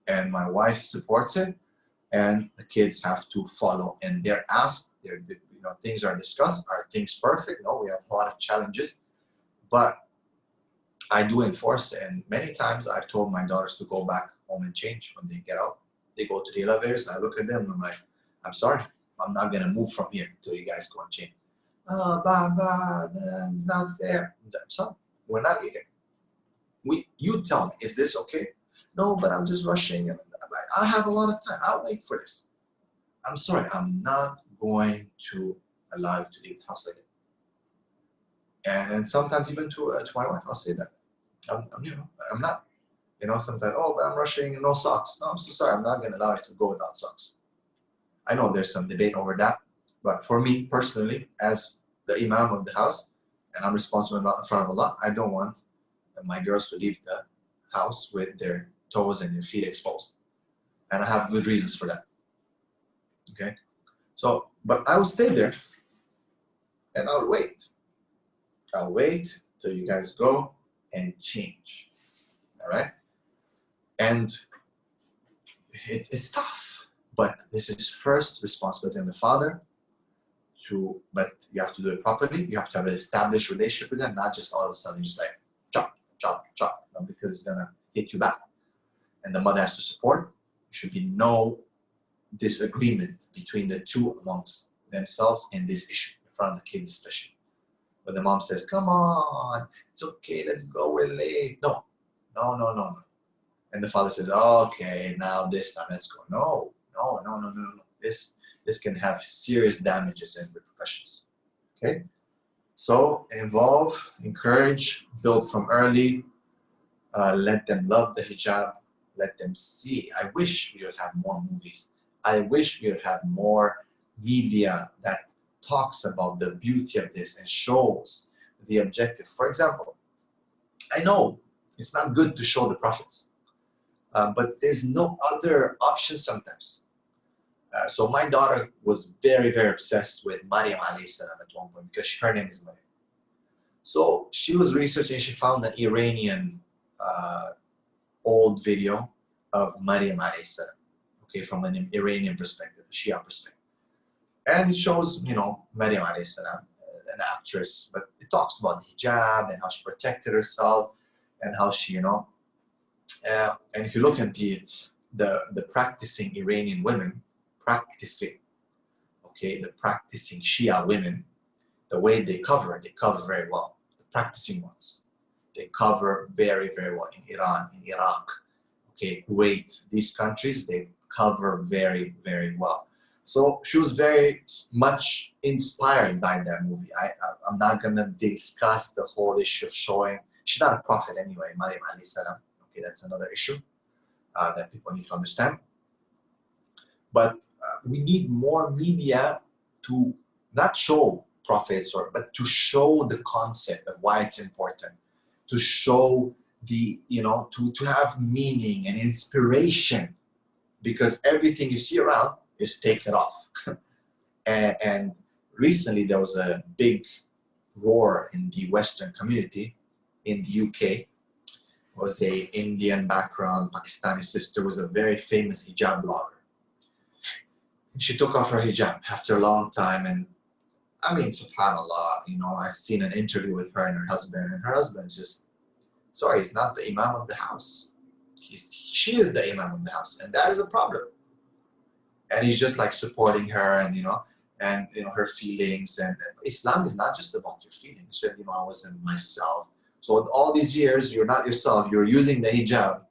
Speaker 1: And my wife supports it, and the kids have to follow. And they're asked, things are discussed. Are things perfect? No, we have a lot of challenges, but I do enforce it. And many times I've told my daughters to go back home and change when they get out. They go to the elevators, I look at them and I'm like, I'm sorry, I'm not gonna move from here until you guys go and change. Oh, Baba, that's not fair. So we're not leaving. You tell me, is this okay? No, but I'm just rushing. And I have a lot of time. I'll wait for this. I'm sorry, I'm not going to allow you to leave the house like that. And sometimes even to my wife, I'll say that. I'm not. Sometimes, oh, but I'm rushing, no socks. No, I'm so sorry, I'm not going to allow you to go without socks. I know there's some debate over that, but for me personally, as the imam of the house, and I'm responsible in front of Allah, I don't want my girls to leave the house with their toes and their feet exposed. And I have good reasons for that. Okay? So, but I will stay there, and I'll wait. I'll wait till you guys go and change. All right? And it's tough, but this is first responsibility on the father but you have to do it properly. You have to have an established relationship with them, not just all of a sudden just like chop, chop, chop, because it's gonna hit you back. And the mother has to support. There should be no disagreement between the two amongst themselves in this issue, in front of the kids especially. But the mom says, come on, it's okay, let's go, we're late. No. And the father says, okay, now this time, let's go. No. This can have serious damages and repercussions. Okay? So involve, encourage, build from early, let them love the hijab, let them see. I wish we would have more movies. I wish we would have more media that talks about the beauty of this and shows the objective. For example, I know it's not good to show the prophets, but there's no other option sometimes. So my daughter was very, very obsessed with Maryam alayhi salam at one point because her name is Maryam. So she was researching, she found an Iranian old video of Maryam alayhi salam, okay, from an Iranian perspective, a Shia perspective. And it shows, Maryam alayhi salam, an actress, but it talks about the hijab and how she protected herself and how she, and if you look at the practicing Iranian women, the practicing Shia women, the way they cover very well. The practicing ones, they cover very, very well in Iran, in Iraq, okay, Kuwait, these countries, they cover very, very well. So she was very much inspired by that movie. I'm not going to discuss the whole issue of showing. She's not a prophet anyway, Maryam alayhi salam. Okay, that's another issue that people need to understand. But we need more media to not show prophets, but to show the concept of why it's important, to show to have meaning and inspiration, because everything you see around is taken off. and recently there was a big roar in the Western community in the UK. Was a Indian background Pakistani sister, was a very famous hijab blogger. And she took off her hijab after a long time, and I mean, subhanAllah, I've seen an interview with her and her husband's just, sorry, he's not the imam of the house. She is the imam of the house, and that is a problem. And he's just like supporting her and her feelings. And Islam is not just about your feelings. She said, I wasn't myself. So all these years, you're not yourself. You're using the hijab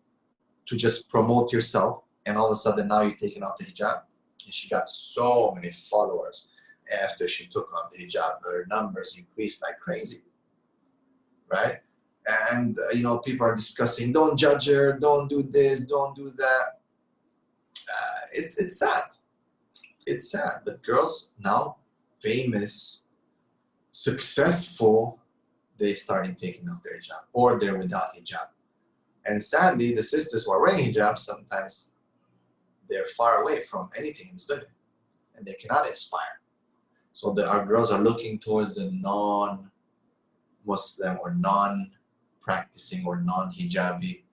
Speaker 1: to just promote yourself. And all of a sudden, now you're taking off the hijab. And she got so many followers after she took off the hijab. Her numbers increased like crazy, right? And, people are discussing, don't judge her, don't do this, don't do that. It's sad. It's sad. But girls now, famous, successful, they starting taking off their hijab, or they're without hijab. And sadly, the sisters who are wearing hijab, sometimes they're far away from anything in this dunya. and they cannot inspire. So our girls are looking towards the non-Muslim or non-practicing or non-hijabi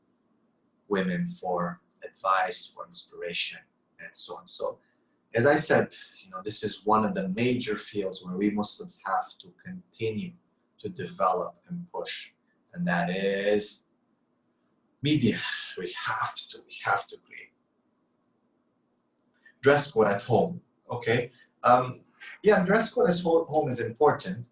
Speaker 1: women for advice, for inspiration, and so on. So, as I said, this is one of the major fields where we Muslims have to continue to develop and push, and that is media. We have to create dress code at home. Okay, yeah, dress code at home is important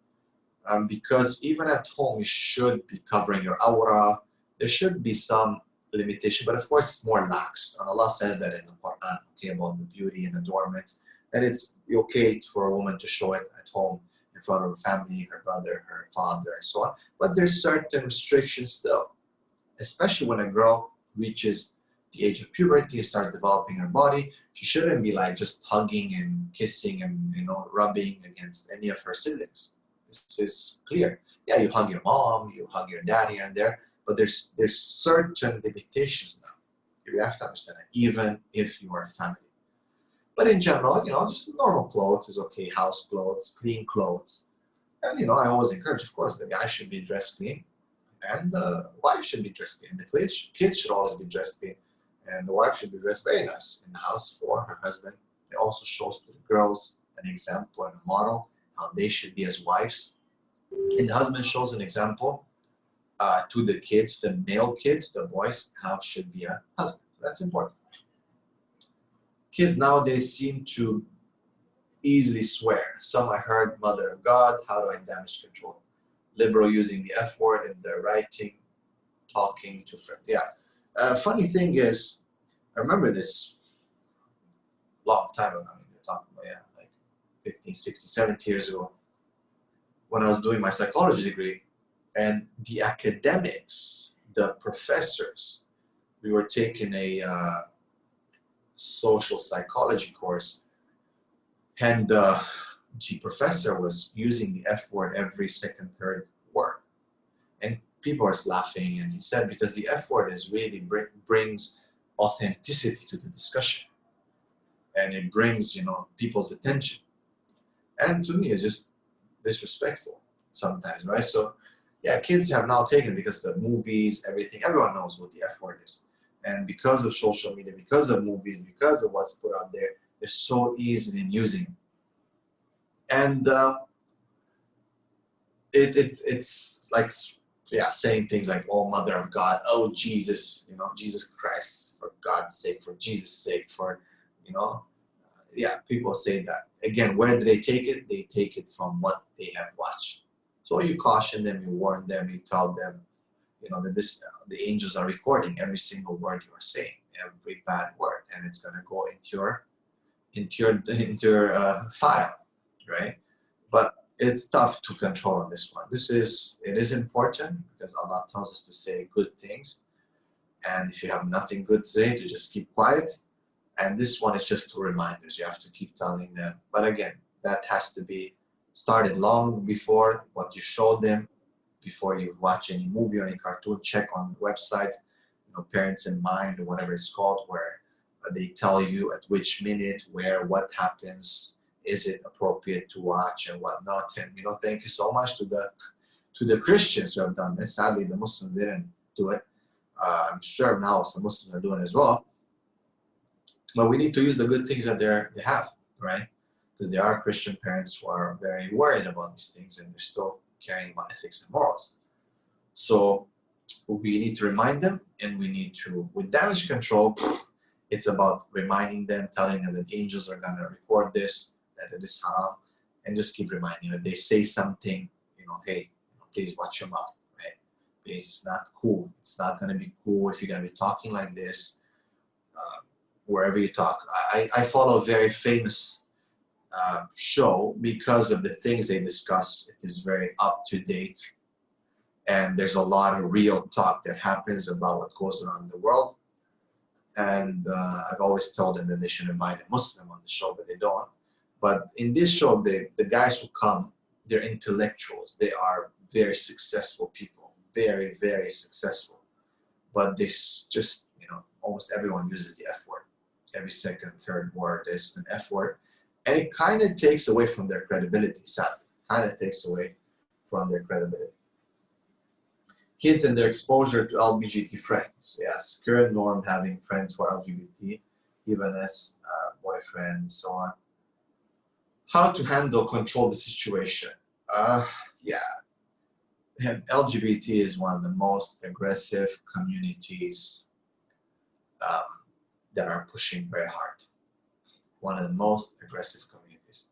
Speaker 1: because even at home you should be covering your aura. There should be some limitation, but of course it's more lax. And Allah says that in the Quran, okay, about the beauty and adornments, that it's okay for a woman to show it at home in front of her family, her brother, her father, and so on. But there's certain restrictions still, especially when a girl reaches the age of puberty and starts developing her body. She shouldn't be like just hugging and kissing and rubbing against any of her siblings. This is clear. Yeah, you hug your mom, you hug your dad here and there, but there's certain limitations now. You have to understand that, even if you are family. But in general, just normal clothes is okay. House clothes, clean clothes. And I always encourage, of course, the guy should be dressed clean, and the wife should be dressed clean. The kids should always be dressed clean, and the wife should be dressed very nice in the house for her husband. It also shows to the girls an example and a model how they should be as wives, and the husband shows an example to the kids, the male kids, the boys, how should be a husband. That's important. Kids nowadays seem to easily swear. Some I heard, mother of God, how do I damage control? Liberal using the F word in their writing, talking to friends. Yeah. Funny thing is, I remember this long time ago. I mean, you're talking about, like 15, 16, 17 years ago, when I was doing my psychology degree, and the academics, the professors, we were taking a social psychology course, and the professor was using the F word every second, third word. And people were laughing, and he said, because the F word is really brings authenticity to the discussion. And it brings, people's attention. And to me, it's just disrespectful sometimes, right? So, yeah, kids have now taken it because the movies, everything, everyone knows what the F word is. And because of social media, because of movies, because of what's put out there, they're so easy in using it. And it's like, saying things like, oh, mother of God, oh, Jesus, Jesus Christ, for God's sake, for Jesus' sake, for, people say that. Again, where do they take it? They take it from what they have watched. So you caution them, you warn them, you tell them, that the angels are recording every single word you are saying, every bad word, and it's going to go into your file, right? But it's tough to control on this one. It is important because Allah tells us to say good things, and if you have nothing good to say, to just keep quiet. And this one is just two reminders. You have to keep telling them. But again, that has to be started long before what you show them, before you watch any movie or any cartoon. Check on websites, Parents in Mind or whatever it's called, where they tell you at which minute, where, what happens, is it appropriate to watch and whatnot. And thank you so much to the Christians who have done this. Sadly, the Muslims didn't do it. I'm sure now some Muslims are doing it as well. But we need to use the good things that they have, right? Because there are Christian parents who are very worried about these things and they're still caring about ethics and morals. So we need to remind them, and we need to, with damage control, it's about reminding them, telling them that the angels are going to record this, that it is haram, and just keep reminding them. If they say something, hey, please watch your mouth, right? Please, it's not cool. It's not going to be cool if you're going to be talking like this. Wherever you talk. I follow a very famous show because of the things they discuss. It is very up to date, and there's a lot of real talk that happens about what goes on in the world. And I've always told them that they should invite a Muslim on the show, but they don't. But in this show, the guys who come, they're intellectuals. They are very successful people, very, very successful. But they just, almost everyone uses the F word. Every second, third word is an F word. And it kind of takes away from their credibility, sadly. Kind of takes away from their credibility. Kids and their exposure to LGBT friends. Yes, current norm having friends who are LGBT, even as boyfriends, so on. How to handle, control the situation. Yeah, LGBT is one of the most aggressive communities that are pushing very hard. One of the most aggressive communities.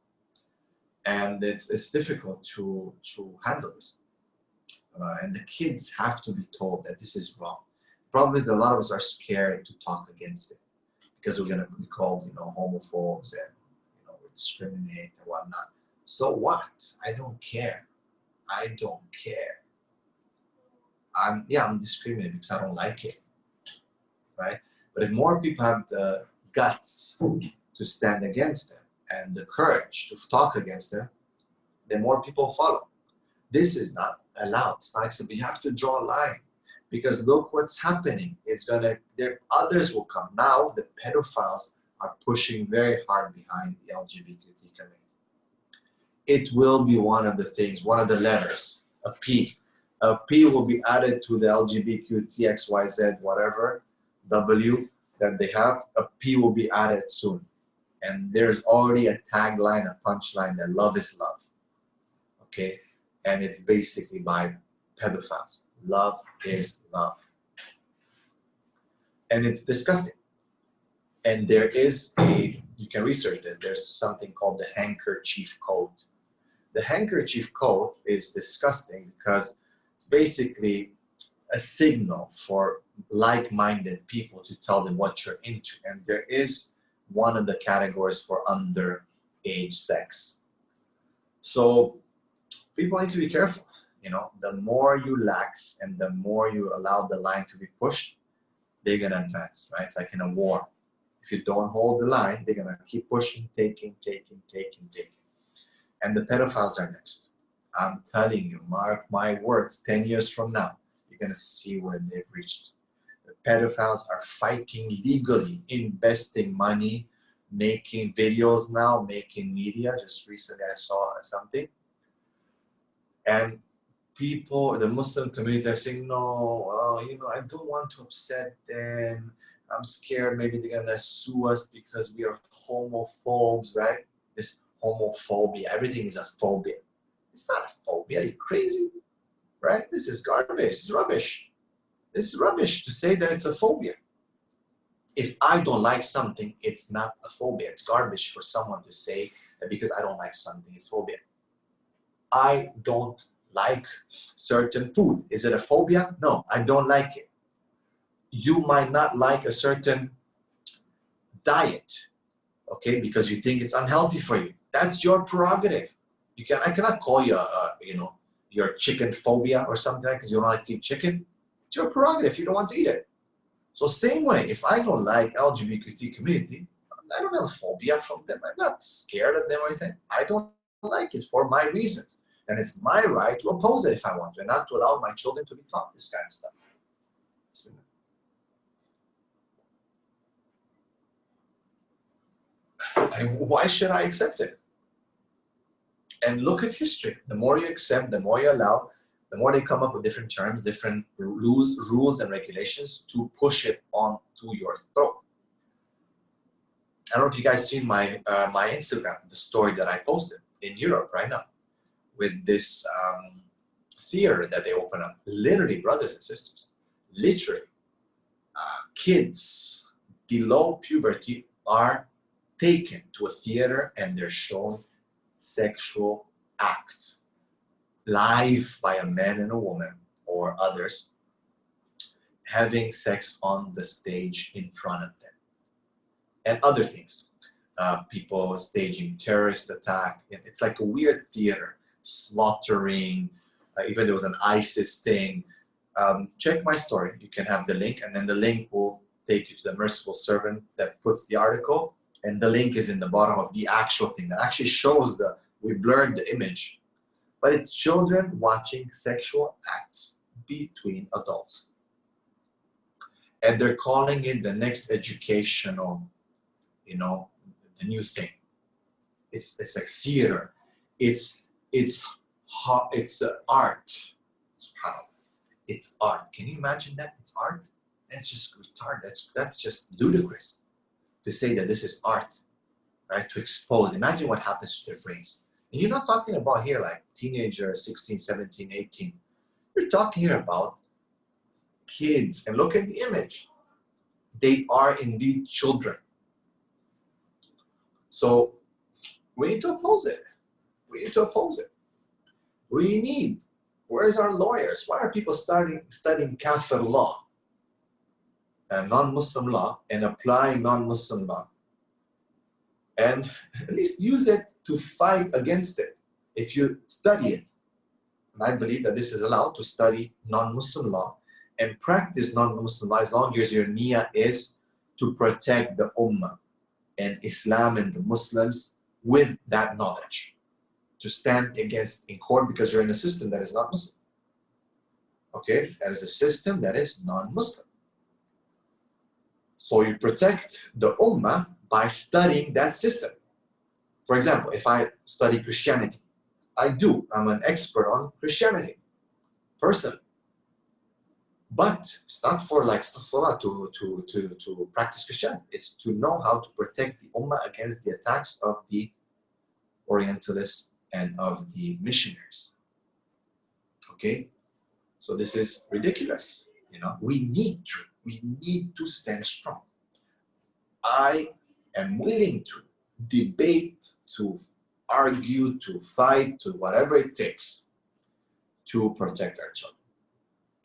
Speaker 1: And it's difficult to handle this. And the kids have to be told that this is wrong. The problem is that a lot of us are scared to talk against it because we're going to be called, homophobes and, we discriminate and whatnot. So what? I don't care. I don't care. I'm discriminating because I don't like it, right? But if more people have the guts to stand against them and the courage to talk against them, then more people follow. This is not allowed. It's not acceptable. You have to draw a line because look what's happening. Others will come. Now the pedophiles are pushing very hard behind the LGBT community. It will be one of the things, one of the letters, a P. A P will be added to the LGBTQXYZ, whatever, W that they have. A P will be added soon. And there's already a tagline, a punchline that love is love. Okay? And it's basically by pedophiles. Love is love. And it's disgusting. And there is you can research this, there's something called the handkerchief code. The handkerchief code is disgusting because it's basically a signal for like-minded people to tell them what you're into. And there is one of the categories for underage sex. So people need to be careful. The more you lax and the more you allow the line to be pushed, they're going to advance, right? It's like in a war. If you don't hold the line, they're going to keep pushing, taking. And the pedophiles are next. I'm telling you, mark my words, 10 years from now, you're going to see where they've reached. The pedophiles are fighting legally, investing money, making videos now, making media. Just recently I saw something. And people, the Muslim community are saying, no, I don't want to upset them. I'm scared maybe they're going to sue us because we are homophobes, right? This homophobia, everything is a phobia. It's not a phobia, are you crazy? Right? This is garbage, this is rubbish. This is rubbish to say that it's a phobia. If I don't like something, it's not a phobia. It's garbage for someone to say that because I don't like something, it's phobia. I don't like certain food. Is it a phobia? No, I don't like it. You might not like a certain diet, okay, because you think it's unhealthy for you. That's your prerogative. I cannot call you, your chicken phobia or something like that because you don't like to eat chicken. It's your prerogative. You don't want to eat it. So same way, if I don't like LGBT community, I don't have a phobia from them. I'm not scared of them or anything. I don't like it for my reasons. And it's my right to oppose it if I want to, and not to allow my children to be taught this kind of stuff. Why should I accept it? And look at history. The more you accept, the more you allow, the more they come up with different terms, different rules and regulations to push it onto your throat. I don't know if you guys seen my Instagram, the story that I posted in Europe right now with this theater that they open up. Literally, brothers and sisters, literally, kids below puberty are taken to a theater and they're shown sexual act live by a man and a woman or others having sex on the stage in front of them, and other things. People staging terrorist attack. It's like a weird theater, slaughtering. Even there was an ISIS thing. Check my story. You can have the link, and then the link will take you to the merciful servant that puts the article, and the link is in the bottom of the actual thing that actually shows we blurred the image, but it's children watching sexual acts between adults. And they're calling it the next educational, the new thing. It's like theater. It's art. SubhanAllah. It's art. Can you imagine that? It's art? That's just retarded. That's just ludicrous to say that this is art, right? To expose. Imagine what happens to their brains. And you're not talking about here like teenagers, 16, 17, 18. You're talking here about kids. And look at the image. They are indeed children. So we need to oppose it. We need to oppose it. Where's our lawyers? Why are people studying kafir law, non-Muslim law, and applying non-Muslim law? And at least use it to fight against it. If you study it, and I believe that this is allowed to study non-Muslim law and practice non-Muslim law as long as your niyyah is to protect the ummah and Islam and the Muslims with that knowledge. To stand against in court because you're in a system that is not Muslim. Okay? That is a system that is non-Muslim. So you protect the ummah by studying that system. For example, if I study Christianity, I'm an expert on Christianity, personally. But it's not for like to practice Christianity. It's to know how to protect the ummah against the attacks of the Orientalists and of the missionaries. Okay? So this is ridiculous. You know, we need to stand strong. I am willing to debate, to argue, to fight, to whatever it takes to protect our children.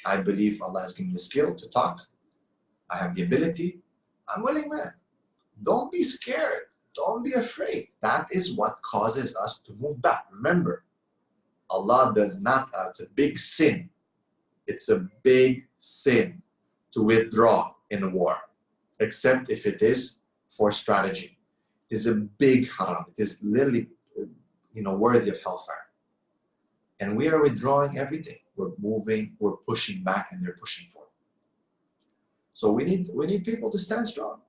Speaker 1: I believe Allah has given me the skill to talk. I have the ability. I'm willing, man. Don't be scared. Don't be afraid. That is what causes us to move back. Remember, Allah does not, it's a big sin. It's a big sin to withdraw in a war, except if it is for strategy. It is a big haram. It is literally, worthy of hellfire. And we are withdrawing every day. We're moving, we're pushing back, and they're pushing forward. So we need people to stand strong.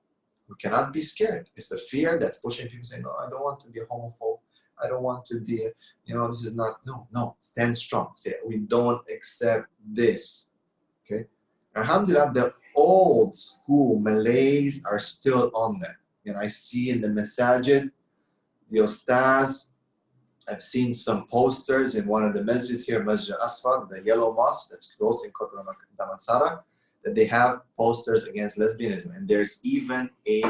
Speaker 1: We cannot be scared. It's the fear that's pushing people saying, no, I don't want to be a homophobe. I don't want to be, this is not, no, stand strong. Say, we don't accept this. Okay? Alhamdulillah, the old school Malays are still on there. And I see in the masajid, the ustaz, I've seen some posters in one of the masjids here, Masjid Asfar, the yellow mosque that's close in Kota Damansara, that they have posters against lesbianism. And there's even a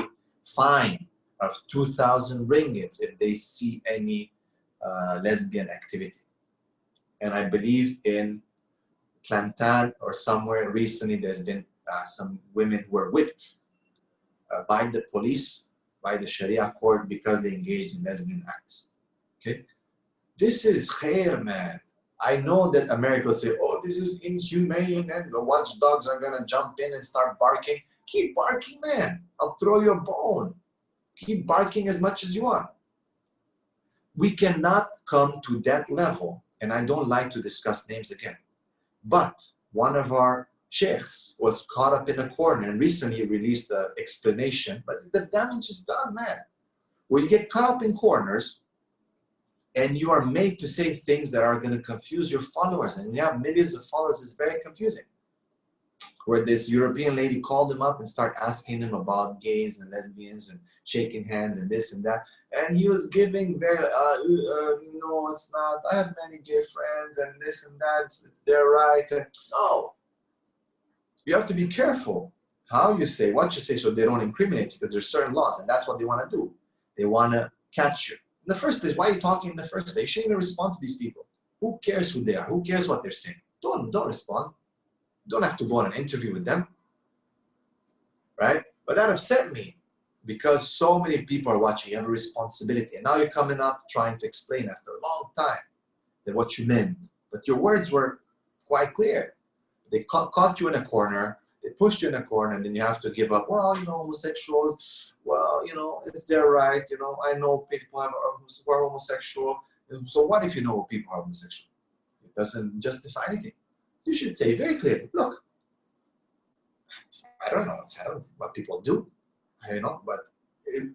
Speaker 1: fine of 2,000 ringgits if they see any lesbian activity. And I believe in Kelantan or somewhere recently there's been some women who were whipped by the police, by the Sharia court because they engaged in lesbian acts. Okay? This is khair, man. I know that America will say, oh, this is inhumane and the watchdogs are going to jump in and start barking. Keep barking, man. I'll throw you a bone. Keep barking as much as you want. We cannot come to that level, and I don't like to discuss names again. But one of our sheikhs was caught up in a corner and recently released the explanation, but the damage is done, man. When you get caught up in corners, and you are made to say things that are going to confuse your followers, and you have millions of followers, it's very confusing. Where this European lady called him up and started asking him about gays and lesbians and shaking hands and this and that. And he was giving very, no, it's not. I have many gay friends and this and that. They're right. And no. You have to be careful how you say, what you say, so they don't incriminate you, because there's certain laws, and that's what they want to do. They want to catch you. In the first place, why are you talking in the first place? You shouldn't even respond to these people. Who cares who they are? Who cares what they're saying? Don't respond. Don't have to go on an interview with them. Right? But that upset me because so many people are watching. You have a responsibility. And now you're coming up trying to explain after a long time that what you meant. But your words were quite clear. They caught you in a corner. They pushed you in a corner, and then you have to give up. Well, homosexuals, well, it's their right. I know people who are homosexual. So what if you know people are homosexual? It doesn't justify anything. You should say very clearly, look, I don't know what people do, but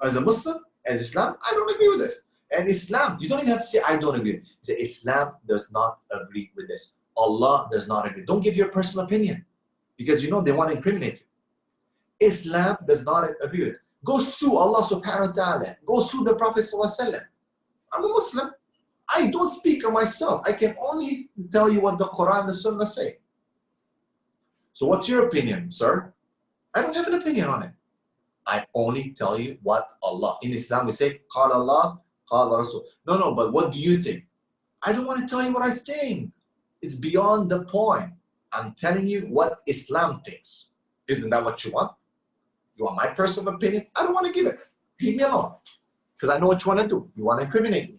Speaker 1: as a Muslim, as Islam, I don't agree with this. And Islam, you don't even have to say, I don't agree. You say, Islam does not agree with this. Allah does not agree. Don't give your personal opinion because you know they want to incriminate you. Islam does not agree with it. Go sue Allah subhanahu wa ta'ala. Go sue the Prophet sallallahu alaihi wasallam. I'm a Muslim. I don't speak of myself. I can only tell you what the Quran and the Sunnah say. So what's your opinion, sir? I don't have an opinion on it. I only tell you what Allah. In Islam we say, Qala Allah, Qala Rasul. No, but what do you think? I don't want to tell you what I think. It's beyond the point. I'm telling you what Islam thinks. Isn't that what you want? You want my personal opinion? I don't want to give it. Leave me alone. Because I know what you want to do. You want to incriminate me.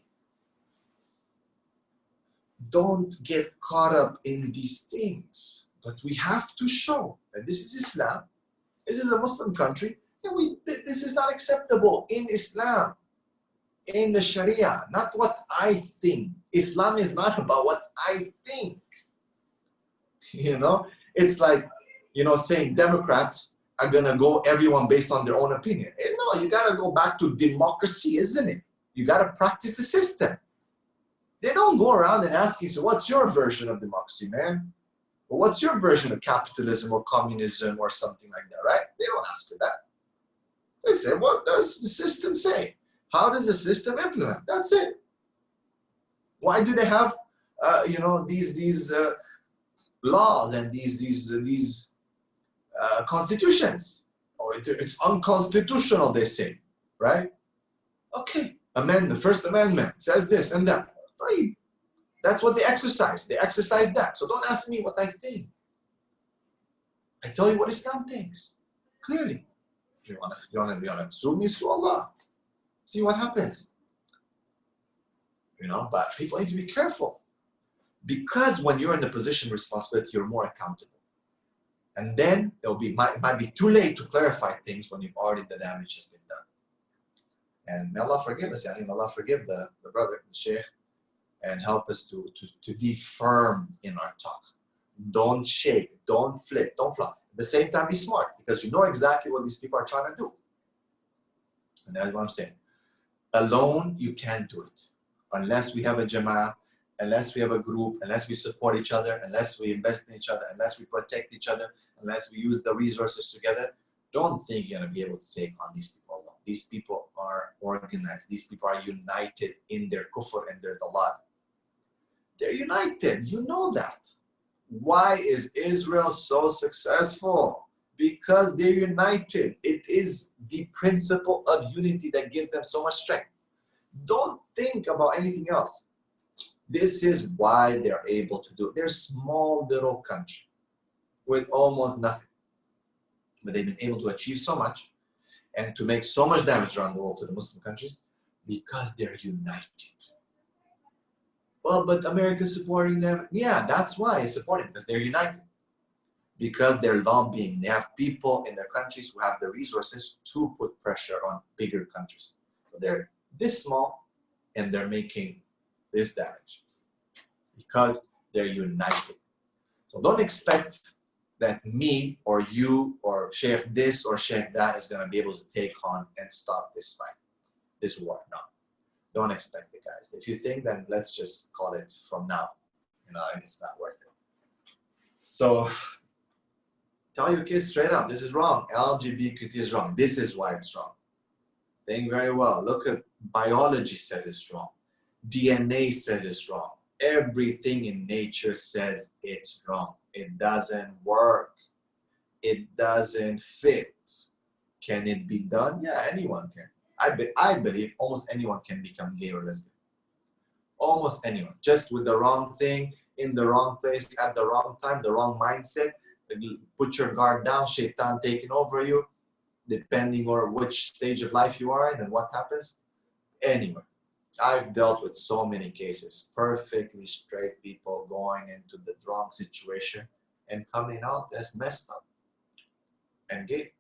Speaker 1: Don't get caught up in these things. But we have to show that this is Islam. This is a Muslim country. And this is not acceptable in Islam. In the Sharia. Not what I think. Islam is not about what I think. You know? It's like, saying Democrats are going to go everyone based on their own opinion. No, you got to go back to democracy, isn't it? You got to practice the system. They don't go around and ask you, so what's your version of democracy, man? Or what's your version of capitalism or communism or something like that, right? They don't ask for that. They say, what does the system say? How does the system implement? That's it. Why do they have, these laws and these constitutions? Or it's unconstitutional, they say, right? Okay, the First Amendment says this and that. Right. That's what they exercise. They exercise that. So don't ask me what I think. I tell you what Islam thinks. Clearly. If you want to sue me, sue Allah. See what happens. But people need to be careful. Because when you're in the position of responsibility, you're more accountable. And then it might be too late to clarify things when the damage has been done. And may Allah forgive us. May Allah forgive the brother, the Sheikh, and help us to be firm in our talk. Don't shake, don't flip, don't flop. At the same time, be smart, because you know exactly what these people are trying to do. And that's what I'm saying. Alone, you can't do it. Unless we have a jama'ah, unless we have a group, unless we support each other, unless we invest in each other, unless we protect each other, unless we use the resources together, don't think you're going to be able to take on these people alone. These people are organized. These people are united in their kufr and their dalal. They're united. You know that. Why is Israel so successful? Because they're united. It is the principle of unity that gives them so much strength. Don't think about anything else. This is why they're able to do it. They're a small little country with almost nothing. But they've been able to achieve so much and to make so much damage around the world to the Muslim countries because they're united. Well, but America's supporting them. Yeah, that's why it's supporting, because they're united. Because they're lobbying. They have people in their countries who have the resources to put pressure on bigger countries. So they're this small and they're making this damage because they're united. So don't expect that me or you or Sheikh this or Sheikh that is going to be able to take on and stop this fight, this war. No. Don't expect it, guys. If you think, then let's just call it from now. And it's not worth it. So tell your kids straight up, this is wrong. LGBT is wrong. This is why it's wrong. Think very well. Look at biology says it's wrong. DNA says it's wrong. Everything in nature says it's wrong. It doesn't work. It doesn't fit. Can it be done? Yeah, anyone can. I believe almost anyone can become gay or lesbian. Almost anyone. Just with the wrong thing, in the wrong place, at the wrong time, the wrong mindset. Put your guard down, shaitan taking over you, depending on which stage of life you are in and what happens. Anyway, I've dealt with so many cases. Perfectly straight people going into the wrong situation and coming out as messed up and gay.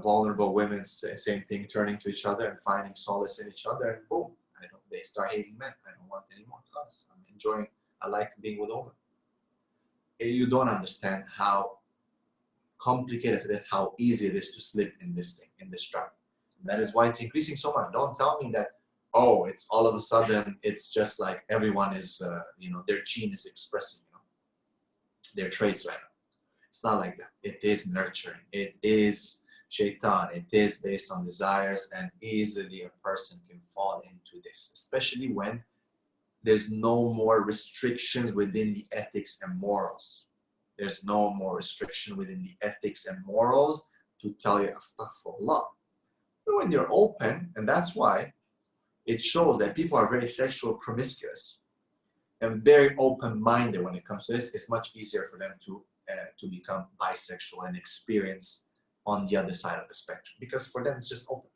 Speaker 1: Vulnerable women, same thing, turning to each other and finding solace in each other, and boom, they start hating men. I don't want any more class. I like being with a woman. You don't understand how complicated it is, how easy it is to slip in this thing, in this trap. And that is why it's increasing so much. Don't tell me that oh, it's all of a sudden, it's just like everyone is, their gene is expressing, their traits right now. It's not like that. It is nurturing. It is shaitan. It is based on desires, and easily a person can fall into this, especially when there's no more restrictions within the ethics and morals. There's no more restriction within the ethics and morals to tell you astaghfirullah. But when you're open, and that's why it shows that people are very sexual promiscuous and very open-minded when it comes to this. It's much easier for them to become bisexual and experience on the other side of the spectrum, because for them it's just open.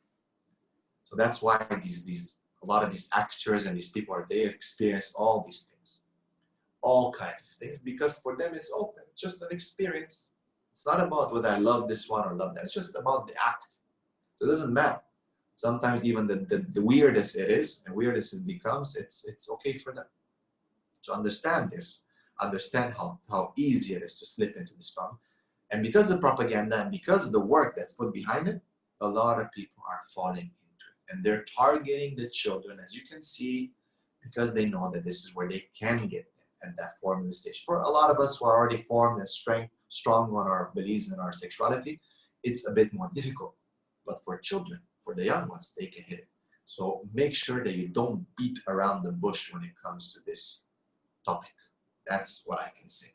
Speaker 1: So that's why a lot of these actors and these people they experience all these things, all kinds of things, because for them it's open. It's just an experience. It's not about whether I love this one or love that. It's just about the act. So it doesn't matter. Sometimes even the weirdest it is, and weirdest it becomes, it's okay for them. To understand this, understand how easy it is to slip into this problem. And because of the propaganda and because of the work that's put behind it, a lot of people are falling into it. And they're targeting the children, as you can see, because they know that this is where they can get them at that formula stage. For a lot of us who are already formed and strong on our beliefs and our sexuality, it's a bit more difficult. But for children, for the young ones, they can hit it. So make sure that you don't beat around the bush when it comes to this topic. That's what I can say.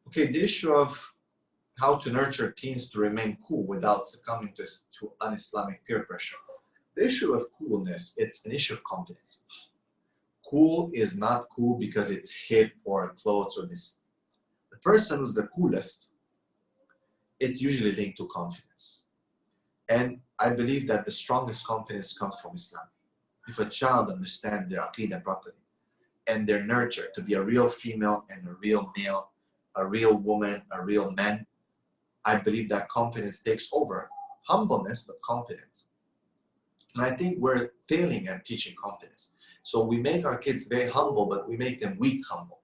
Speaker 1: Okay, the issue of how to nurture teens to remain cool without succumbing to un-Islamic peer pressure. The issue of coolness, it's an issue of confidence. Cool is not cool because it's hip or clothes or this. The person who's the coolest, it's usually linked to confidence. And I believe that the strongest confidence comes from Islam. If a child understands their aqidah properly and they're nurtured to be a real female and a real male, a real woman, a real man, I believe that confidence takes over. Humbleness, but confidence. And I think we're failing at teaching confidence. So we make our kids very humble, but we make them weak humble.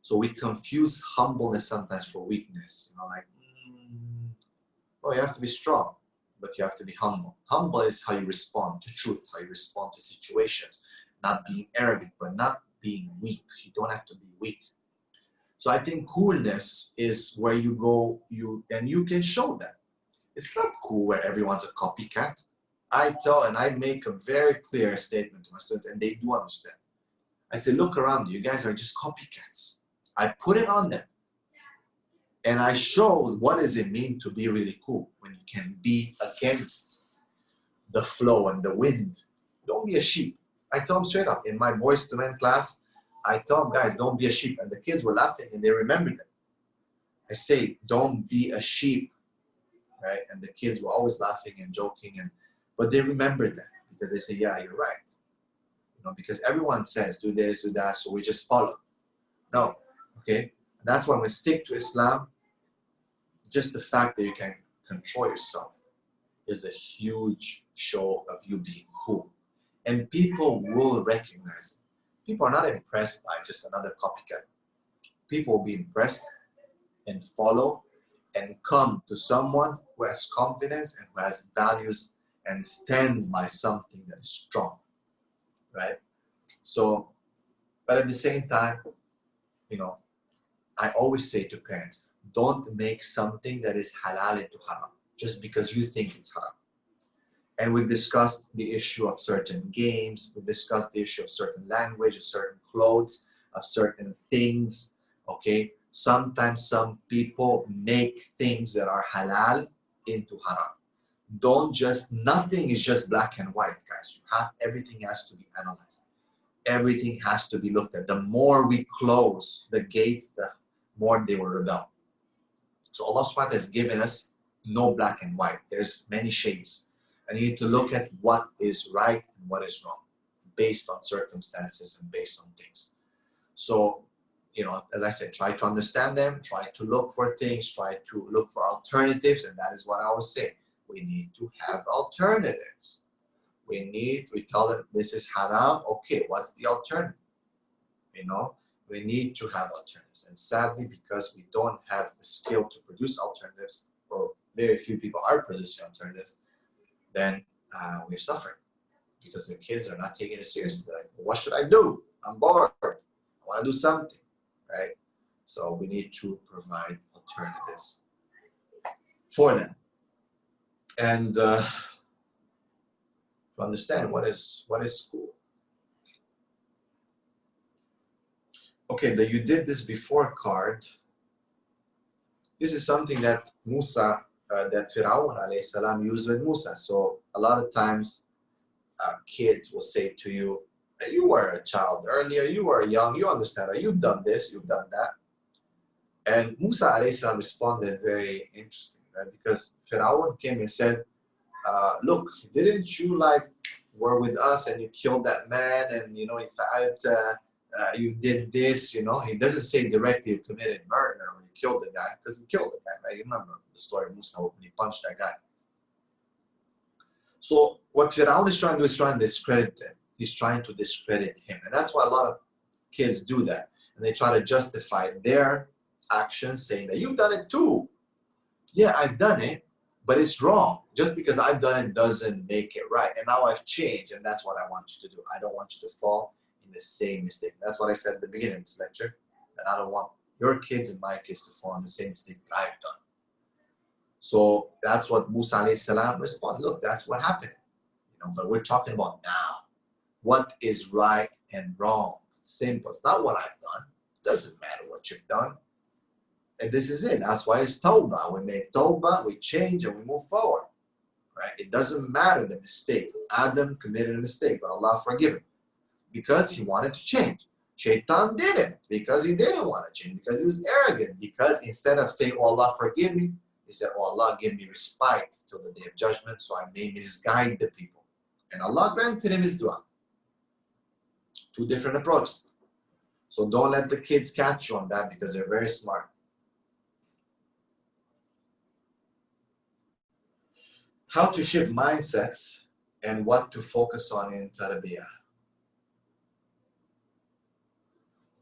Speaker 1: So we confuse humbleness sometimes for weakness. Like, oh, you have to be strong, but you have to be humble. Humble is how you respond to truth, how you respond to situations. Not being arrogant, but not being weak. You don't have to be weak. So I think coolness is where you go, and you can show that. It's not cool where everyone's a copycat. I tell and I make a very clear statement to my students, and they do understand. I say, look around you guys are just copycats. I put it on them. And I show what does it mean to be really cool when you can be against the flow and the wind. Don't be a sheep. I tell them straight up in my Boys to Men class, I tell them, guys, don't be a sheep. And the kids were laughing and they remembered it. I say, don't be a sheep, right? And the kids were always laughing and joking, but they remembered that because they say, yeah, you're right. Because everyone says, do this, do that, so we just follow. No, okay? That's why we stick to Islam. Just the fact that you can control yourself is a huge show of you being cool. And people will recognize it. People are not impressed by just another copycat. People will be impressed and follow and come to someone who has confidence and who has values and stands by something that is strong, right? So, but at the same time, I always say to parents, don't make something that is halal into haram just because you think it's haram. And we've discussed the issue of certain games, we've discussed the issue of certain language, of certain clothes, of certain things, okay? Sometimes some people make things that are halal into haram. Nothing is just black and white, guys. Everything has to be analyzed. Everything has to be looked at. The more we close the gates, the more they will rebel. So Allah subhanahu wa ta'ala has given us no black and white. There's many shades. And you need to look at what is right and what is wrong based on circumstances and based on things. So, as I said, try to understand them, try to look for things, try to look for alternatives. And that is what I always say. We need to have alternatives. We tell them this is haram. Okay, what's the alternative? We need to have alternatives. And sadly, because we don't have the skill to produce alternatives, or very few people are producing alternatives, then we're suffering because the kids are not taking it seriously. They're like, what should I do? I'm bored. I want to do something, right? So we need to provide alternatives for them. And to understand what is school. Okay, the you did this before card. This is something that Musa, that Fir'aun alayhi salam used with Musa. So a lot of times kids will say to you, you were a child earlier, you were young, you understand, you've done this, you've done that. And Musa alayhi salam responded very interesting, right? Because Fir'aun came and said, look, didn't you like were with us and you killed that man, and you know, in fact, you did this, you know. He doesn't say directly you committed murder when you killed the guy, because he killed the guy, right? You remember the story of Musa when he punched that guy. So what Fir'aun is trying to do is trying to discredit him. He's trying to discredit him. And that's why a lot of kids do that. And they try to justify their actions saying that you've done it too. Yeah, I've done it, but it's wrong. Just because I've done it doesn't make it right. And now I've changed, and that's what I want you to do. I don't want you to fall in the same mistake. That's what I said at the beginning of this lecture, that I don't want your kids and my kids to fall in the same mistake that I've done. So that's what Musa alayhi salam responded. Look, that's what happened. You know, but we're talking about now. What is right and wrong? Simple. It's not what I've done. It doesn't matter what you've done. And this is it. That's why it's tawbah. We make tawbah, we change, and we move forward. Right? It doesn't matter the mistake. Adam committed a mistake, but Allah forgive him because he wanted to change. Shaitan did it because he didn't want to change, because he was arrogant. Because instead of saying, oh, Allah forgive me, he said, oh, Allah give me respite till the day of judgment, so I may misguide the people. And Allah granted him his dua. Two different approaches. So don't let the kids catch you on that, because they're very smart. How to shift mindsets and what to focus on in tarbiyah.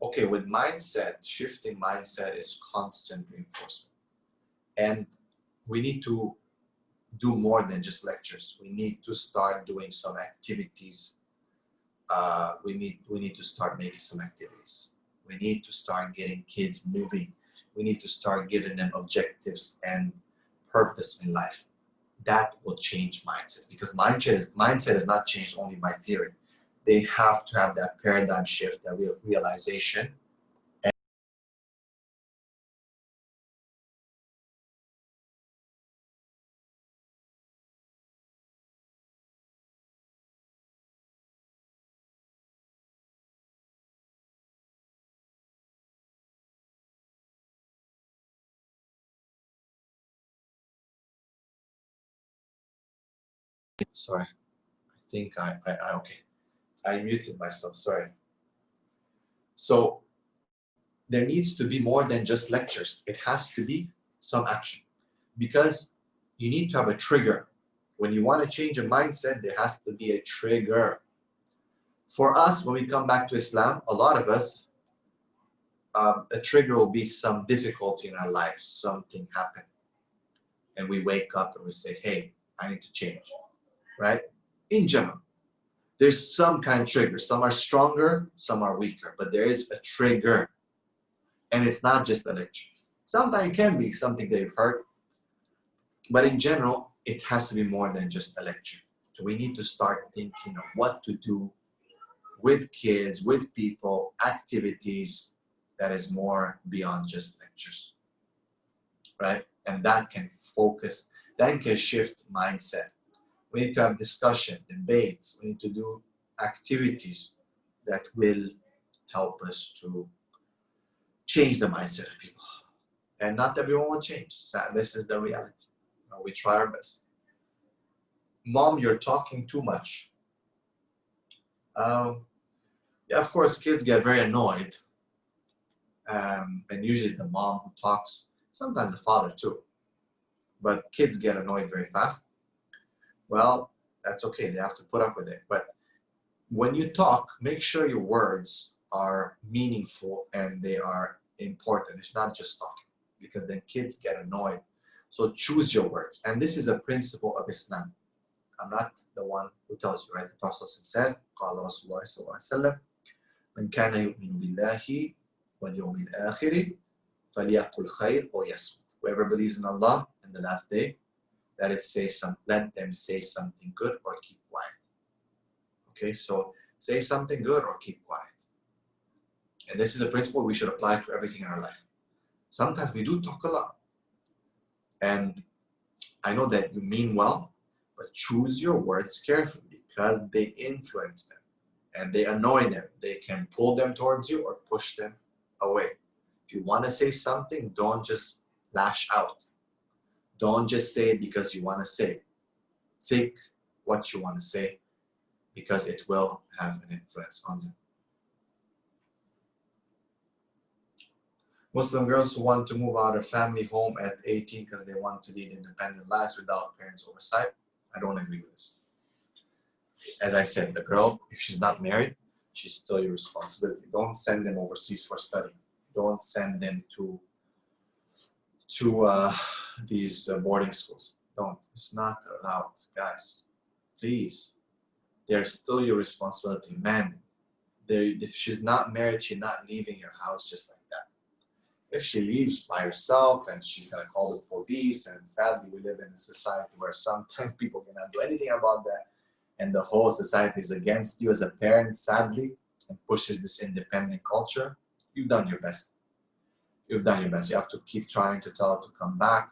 Speaker 1: Okay, with mindset, shifting mindset is constant reinforcement. And we need to do more than just lectures. We need to start doing some activities. We need to start making some activities. We need to start getting kids moving. We need to start giving them objectives and purpose in life. That will change mindsets, because mindset is not changed only by theory. They have to have that paradigm shift, that realization. Sorry, I think okay. I muted myself, sorry. So there needs to be more than just lectures. It has to be some action, because you need to have a trigger. When you want to change a mindset, there has to be a trigger. For us, when we come back to Islam, a lot of us, a trigger will be some difficulty in our life, something happened. And we wake up and we say, hey, I need to change, right? In general, there's some kind of trigger. Some are stronger, some are weaker, but there is a trigger. And it's not just a lecture. Sometimes it can be something that you've heard, but in general, it has to be more than just a lecture. So we need to start thinking of what to do with kids, with people, activities that is more beyond just lectures, right? And that can focus, that can shift mindset. We need to have discussion, debates. We need to do activities that will help us to change the mindset of people. And not everyone will change. So this is the reality. We try our best. Mom, you're talking too much. Yeah, of course, kids get very annoyed. And usually the mom who talks, sometimes the father too. But kids get annoyed very fast. Well, that's okay. They have to put up with it. But when you talk, make sure your words are meaningful and they are important. It's not just talking, because then kids get annoyed. So choose your words. And this is a principle of Islam. I'm not the one who tells you, right? The Prophet said, قال رسول الله صلى الله عليه وسلم من كان يؤمن بالله واليوم الآخر فليقل خير أو يصمت. Whoever believes in Allah and the last day, let them say something good or keep quiet. Okay, so say something good or keep quiet. And this is a principle we should apply to everything in our life. Sometimes we do talk a lot. And I know that you mean well, but choose your words carefully, because they influence them and they annoy them. They can pull them towards you or push them away. If you want to say something, don't just lash out. Don't just say it because you want to say it. Think what you want to say, because it will have an influence on them. Muslim girls who want to move out of family home at 18 because they want to lead independent lives without parents' oversight, I don't agree with this. As I said, the girl, if she's not married, she's still your responsibility. Don't send them overseas for study. Don't send them to these boarding schools. Don't. It's not allowed, guys. Please. They're still your responsibility. Man, if she's not married, she's not leaving your house just like that. If she leaves by herself and she's going to call the police, and sadly we live in a society where sometimes people cannot do anything about that, and the whole society is against you as a parent, sadly, and pushes this independent culture, you've done your best. You've done your best. You have to keep trying to tell her to come back,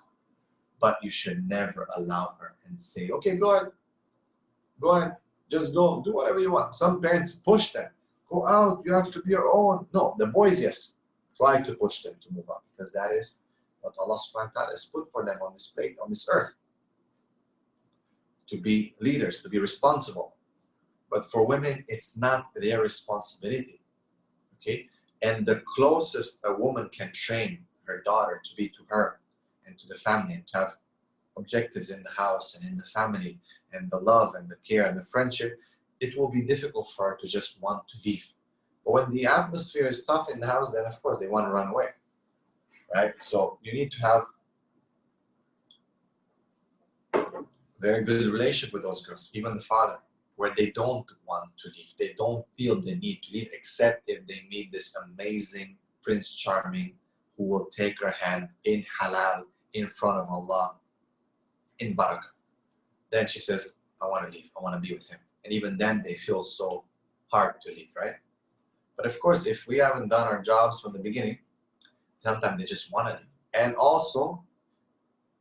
Speaker 1: but you should never allow her and say, okay, go ahead, just go, do whatever you want. Some parents push them, go out, you have to be your own. No, the boys, yes. Try to push them to move up, because that is what Allah subhanahu wa ta'ala has put for them on this plate, on this earth. To be leaders, to be responsible. But for women, it's not their responsibility. Okay? And the closest a woman can train her daughter to be to her and to the family, and to have objectives in the house and in the family, and the love and the care and the friendship, it will be difficult for her to just want to leave. But when the atmosphere is tough in the house, then of course they want to run away, right? So you need to have a very good relationship with those girls, even the father, where they don't want to leave. They don't feel the need to leave, except if they meet this amazing Prince Charming who will take her hand in halal, in front of Allah, in barakah. Then she says, I want to leave. I want to be with him. And even then they feel so hard to leave, right? But of course, if we haven't done our jobs from the beginning, sometimes they just want to leave. And also,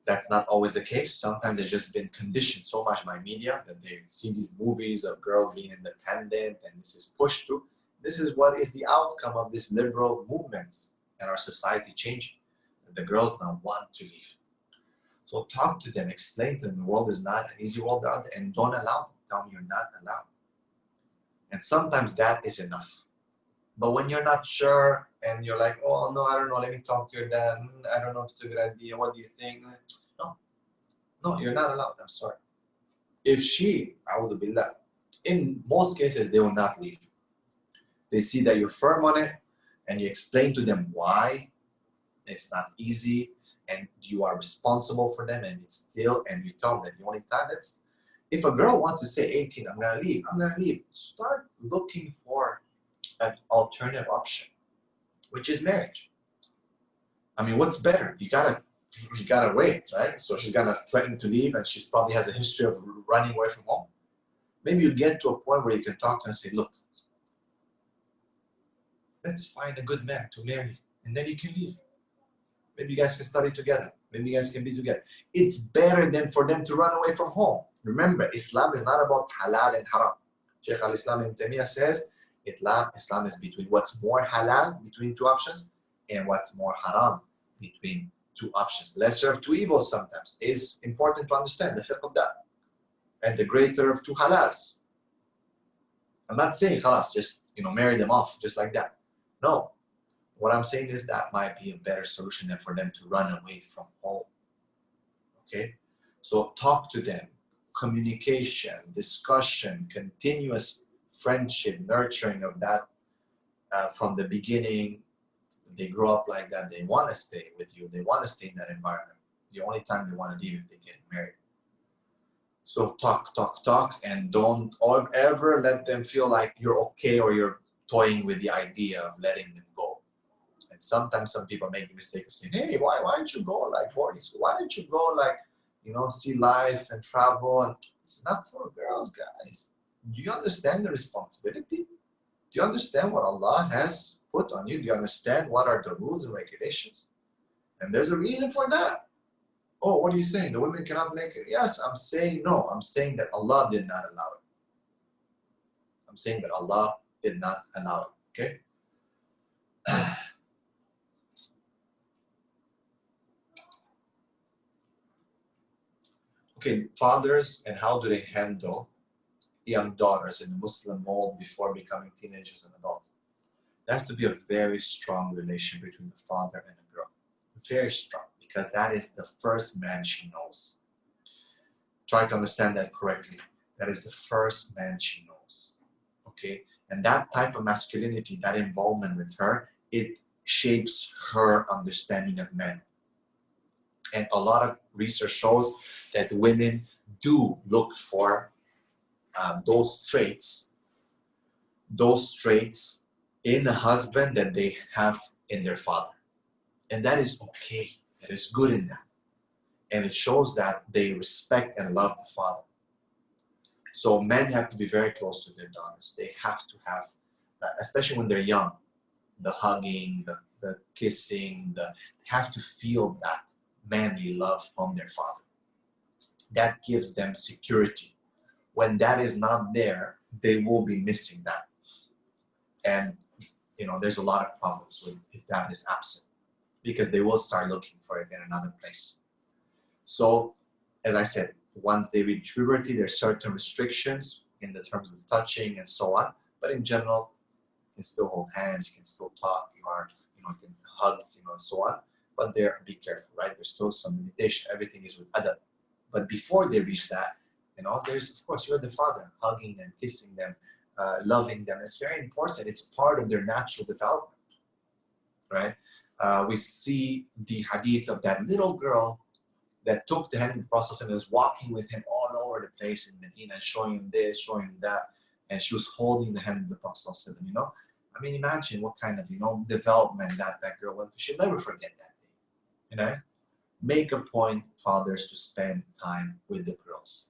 Speaker 1: that's not always the case. Sometimes they've just been conditioned so much by media that they see these movies of girls being independent, and this is pushed to. This is what is the outcome of this liberal movements and our society changing. The girls now want to leave. So talk to them, explain to them the world is not an easy world out there, and don't allow them. Tell them you're not allowed. And sometimes that is enough. But when you're not sure and you're like, oh no, I don't know, let me talk to your dad. I don't know if it's a good idea. What do you think? No, you're not allowed. I'm sorry. If she, a'udhu billah, in most cases, they will not leave. They see that you're firm on it and you explain to them why it's not easy and you are responsible for them, and you tell them that the only time that's, if a girl wants to say 18, I'm going to leave. Start looking for an alternative option, which is marriage. I mean, what's better? You gotta wait, right? So she's gonna threaten to leave, and she probably has a history of running away from home. Maybe you get to a point where you can talk to her and say, look, let's find a good man to marry, and then you can leave. Maybe you guys can study together. Maybe you guys can be together. It's better than for them to run away from home. Remember, Islam is not about halal and haram. Sheikh al-Islam Ibn Taymiyyah says, Islam is between what's more halal between two options and what's more haram between two options. Lesser of two evils sometimes is important to understand the fiqh of that. And the greater of two halals. I'm not saying halas, just marry them off just like that. No. What I'm saying is that might be a better solution than for them to run away from home. Okay? So talk to them. Communication, discussion, continuous friendship, nurturing of that from the beginning, they grow up like that. They want to stay with you. They want to stay in that environment. The only time they want to leave if they get married. So talk, and don't ever let them feel like you're okay or you're toying with the idea of letting them go. And sometimes some people make the mistake of saying, hey, why don't you go like boarding school? Why don't you go like, see life and travel? And it's not for girls, guys. Do you understand the responsibility? Do you understand what Allah has put on you? Do you understand what are the rules and regulations? And there's a reason for that. Oh, what are you saying? The women cannot make it? Yes, I'm saying no. I'm saying that Allah did not allow it. I'm saying that Allah did not allow it. Okay? Okay, fathers, and how do they handle young daughters in the Muslim mold before becoming teenagers and adults? There has to be a very strong relation between the father and the girl. Very strong, because that is the first man she knows. Try to understand that correctly. That is the first man she knows. Okay? And that type of masculinity, that involvement with her, it shapes her understanding of men. And a lot of research shows that women do look for those traits in a husband that they have in their father. And that is okay. That is good in that. And it shows that they respect and love the father. So men have to be very close to their daughters. They have to have, especially when they're young, the hugging, the kissing, they have to feel that manly love from their father. That gives them security. When that is not there, they will be missing that. And there's a lot of problems with if that is absent, because they will start looking for it in another place. So, as I said, once they reach puberty, there's certain restrictions in the terms of touching and so on. But in general, you can still hold hands, you can still talk, you can hug, and so on. But be careful, right? There's still some limitation. Everything is with adab. But before they reach that, there's, of course, you're the father, hugging them, kissing them, loving them. It's very important. It's part of their natural development, right? We see the hadith of that little girl that took the hand of the Prophet and was walking with him all over the place in Medina, showing him this, showing him that, and she was holding the hand of the Prophet. I mean, imagine what kind of development that girl went through. She'll never forget that day. Make a point, fathers, to spend time with the girls.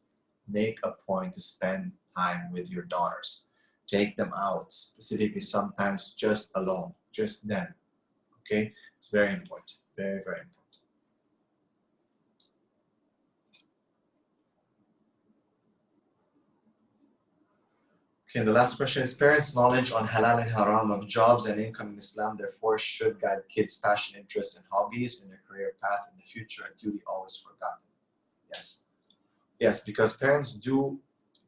Speaker 1: Make a point to spend time with your daughters. Take them out, specifically sometimes just alone, just them. Okay, it's very important, very, very important. Okay, the last question is, parents' knowledge on halal and haram of jobs and income in Islam, therefore, should guide kids' passion, interests, and hobbies in their career path in the future, a duty always forgotten. Yes. Yes, because parents do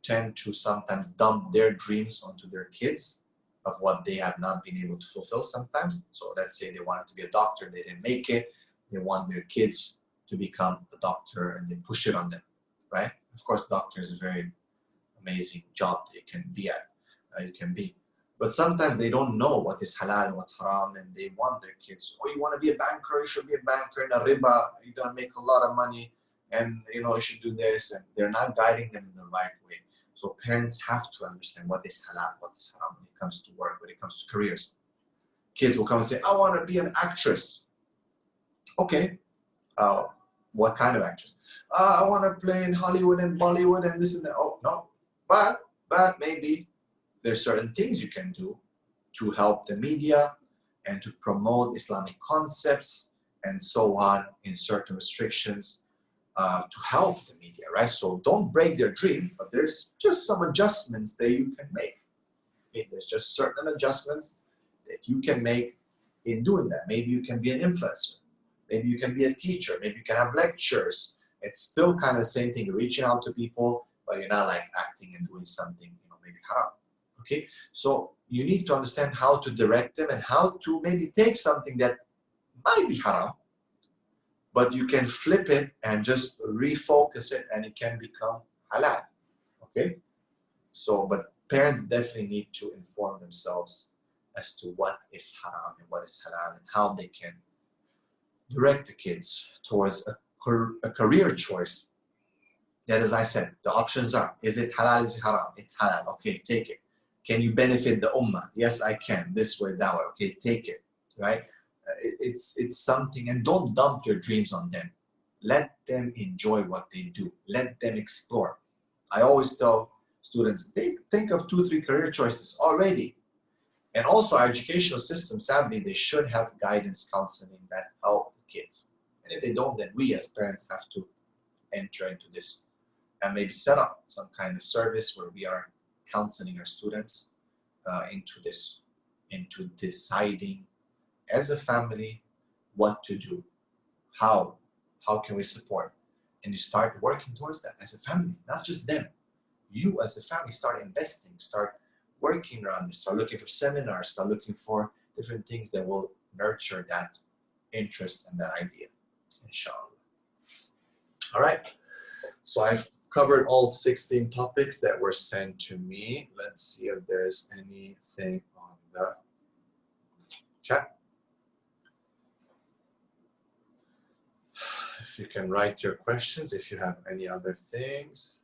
Speaker 1: tend to sometimes dump their dreams onto their kids of what they have not been able to fulfill sometimes. So let's say they wanted to be a doctor, they didn't make it. They want their kids to become a doctor and they push it on them, right? Of course, doctor is a very amazing job they can be at, you can be. But sometimes they don't know what is halal and what's haram, and they want their kids, you want to be a banker, you should be a banker in a riba, you're going to make a lot of money, and you should do this, and they're not guiding them in the right way. So parents have to understand what is halal, what is haram when it comes to work, when it comes to careers. Kids will come and say, I want to be an actress. Okay, what kind of actress? I want to play in Hollywood and Bollywood and this and that. Oh, no. But maybe there's certain things you can do to help the media and to promote Islamic concepts and so on in certain restrictions to help the media, right? So don't break their dream, but there's just some adjustments that you can make. Okay? There's just certain adjustments that you can make in doing that. Maybe you can be an influencer. Maybe you can be a teacher. Maybe you can have lectures. It's still kind of the same thing, reaching out to people, but you're not like acting and doing something, maybe haram. Okay? So you need to understand how to direct them and how to maybe take something that might be haram, but you can flip it and just refocus it and it can become halal. Okay? So, but parents definitely need to inform themselves as to what is haram and what is halal, and how they can direct the kids towards a career choice. That, as I said, the options are, is it halal, is it haram? It's halal, okay, take it. Can you benefit the ummah? Yes, I can, this way, that way, okay, take it, right? It's something, and don't dump your dreams on them. Let them enjoy what they do. Let them explore. I always tell students, think of 2-3 career choices already. And also our educational system, sadly, they should have guidance counseling that help the kids. And if they don't, then we as parents have to enter into this and maybe set up some kind of service where we are counseling our students into this, into deciding as a family what to do, how can we support, and you start working towards that as a family, not just them. You as a family start investing, start working around this, start looking for seminars, start looking for different things that will nurture that interest and that idea, inshallah. All right, so I've covered all 16 topics that were sent to me. Let's see if there's anything on the chat. If you can write your questions, if you have any other things.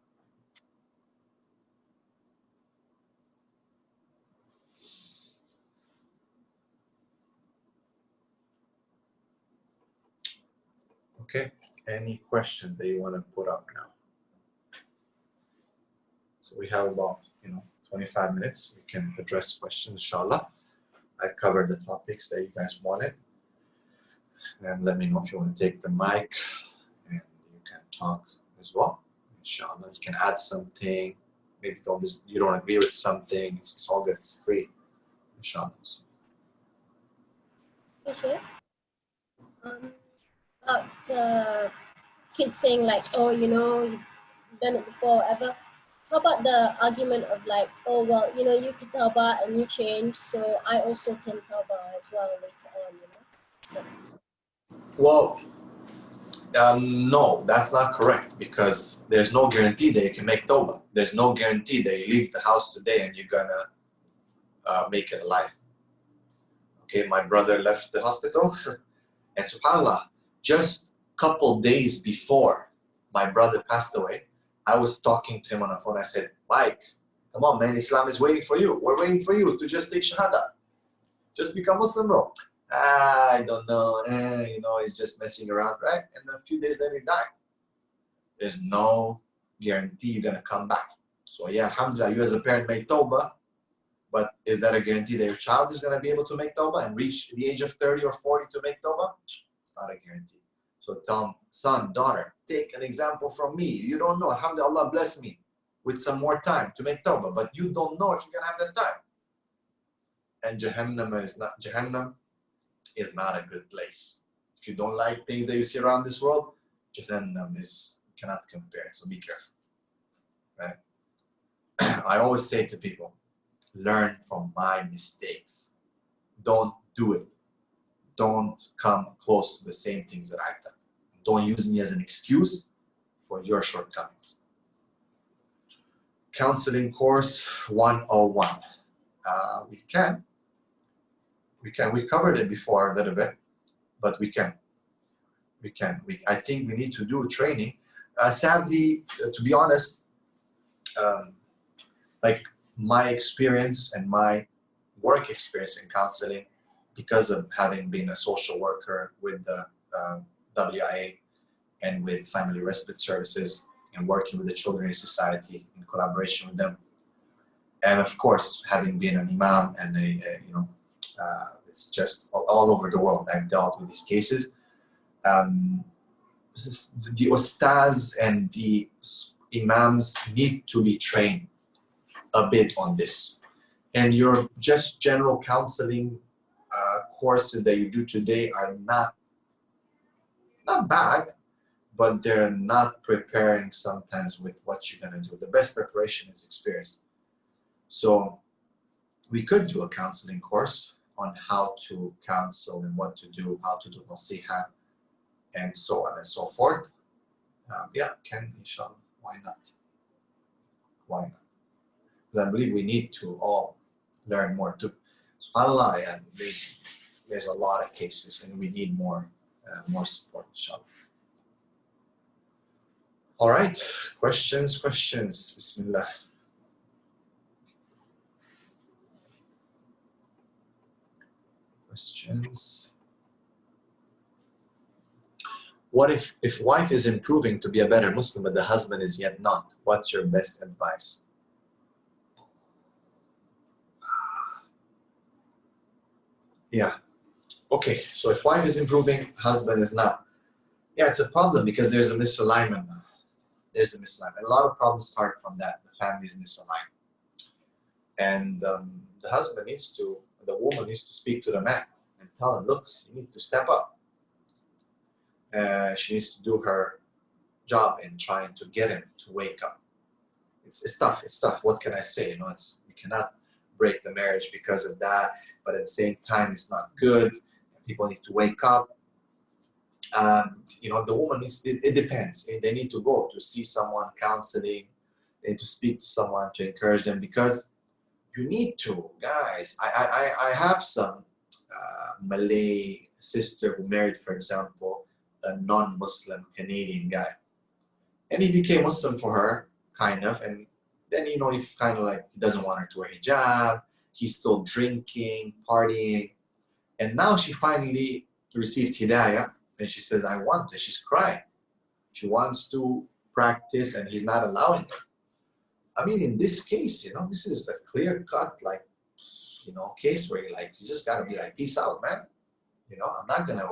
Speaker 1: Okay, any questions that you want to put up now? So we have about 25 minutes. We can address questions, inshallah. I covered the topics that you guys wanted. And let me know if you want to take the mic and you can talk as well. Inshallah, you can add something. Maybe you don't agree with something. It's all good. It's free. Inshallah.
Speaker 2: Okay. About kids saying like, oh, you've done it before, whatever. How about the argument of like, oh, well, you could tawbah and you change, so I also can tawbah as well later on, So.
Speaker 1: Well, no, that's not correct, because there's no guarantee that you can make tawbah. There's no guarantee that you leave the house today and you're gonna make it alive. Okay, my brother left the hospital, and subhanAllah, just a couple days before my brother passed away, I was talking to him on the phone. I said, Mike, come on, man, Islam is waiting for you. We're waiting for you to just take Shahada. Just become Muslim, bro. I don't know, he's just messing around, right? And a few days later, he died. There's no guarantee you're going to come back. So yeah, alhamdulillah, you as a parent made tawbah, but is that a guarantee that your child is going to be able to make tawbah and reach the age of 30 or 40 to make tawbah? It's not a guarantee. So tell them, son, daughter, take an example from me. You don't know. Alhamdulillah, Allah bless me with some more time to make tawbah, but you don't know if you're going to have that time. And Jahannam is not a good place. If you don't like things that you see around this world, Jahannam cannot compare. So be careful, right? I always say to people, learn from my mistakes. Don't do it. Don't come close to the same things that I've done. Don't use me as an excuse for your shortcomings. Counseling course 101. We can. We covered it before a little bit, but we can. I think we need to do training. Sadly, to be honest, like my experience and my work experience in counseling, because of having been a social worker with the WIA and with Family Respite Services and working with the Children in Society in collaboration with them, and of course having been an imam and it's just all over the world I've dealt with these cases. The ustaz and the imams need to be trained a bit on this. And your just general counseling courses that you do today are not bad, but they're not preparing sometimes with what you're going to do. The best preparation is experience. So we could do a counseling course on how to counsel and what to do, how to do nasiha, and so on and so forth. Inshallah, why not? Why not? Because I believe we need to all learn more too. SubhanAllah, and there's a lot of cases, and we need more support, inshallah. All right, questions. Bismillah. Questions. What if wife is improving to be a better Muslim, but the husband is yet not? What's your best advice? Yeah. Okay, so if wife is improving, husband is not. Yeah, it's a problem because there's a misalignment. There's a misalignment. A lot of problems start from that. The family is misaligned. And the woman needs to speak to the man and tell him, look, you need to step up. She needs to do her job in trying to get him to wake up. It's tough. What can I say? You know, we cannot break the marriage because of that. But at the same time, it's not good. People need to wake up. You know, the woman needs. It depends. They need to go to see someone, counseling. They need to speak to someone to encourage them, because you need to, guys. I have some Malay sister who married, for example, a non-Muslim Canadian guy, and he became Muslim for her, kind of, and then, you know, he kind of like, he doesn't want her to wear hijab, he's still drinking, partying, and now she finally received hidayah, and she says, I want this. She's crying. She wants to practice, and he's not allowing her. I mean, in this case, you know, this is a clear-cut, like, you know, case where you just gotta be like, peace out, man. You know, I'm not gonna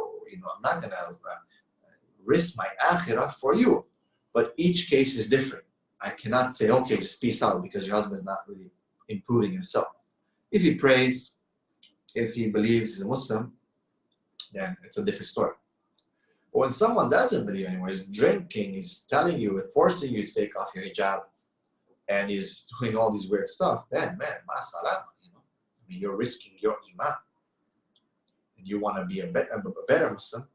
Speaker 1: risk my akhirah for you. But each case is different. I cannot say, okay, just peace out, because your husband is not really improving himself. If he prays, if he believes he's a Muslim, then it's a different story. But when someone doesn't believe anymore, he's drinking, he's telling you, forcing you to take off your hijab, and he's doing all these weird stuff, then, man, ma salama, you know. I mean, you're risking your iman. And you want to be a better Muslim,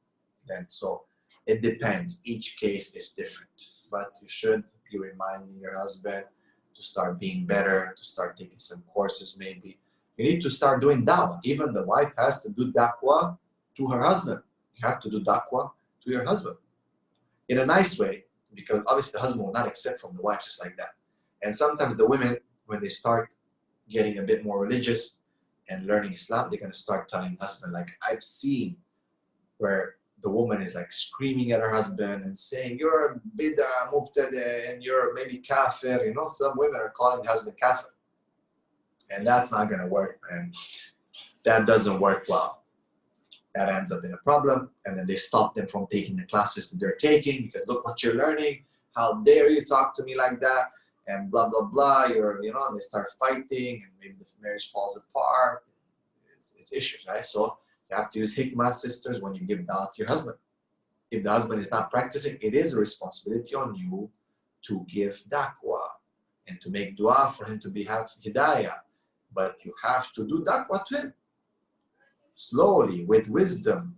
Speaker 1: then so it depends. Each case is different. But you should be reminding your husband to start being better, to start taking some courses maybe. You need to start doing da'wah. Even the wife has to do da'wah to her husband. You have to do da'wah to your husband in a nice way, because obviously the husband will not accept from the wife just like that. And sometimes the women, when they start getting a bit more religious and learning Islam, they're going to start telling the husband, like I've seen where the woman is like screaming at her husband and saying, you're a bid'ah, mubtadi, and you're maybe kafir. You know, some women are calling the husband kafir. And that's not going to work, man. That doesn't work well. That ends up in a problem, and then they stop them from taking the classes that they're taking, because look what you're learning. How dare you talk to me like that? And blah, blah, blah. You know, and they start fighting, and maybe the marriage falls apart. It's issues, right? So you have to use hikmah, sisters, when you give da'wah to your husband. If the husband is not practicing, it is a responsibility on you to give da'wah and to make dua for him to have hidayah. But you have to do da'wah to him. Slowly, with wisdom.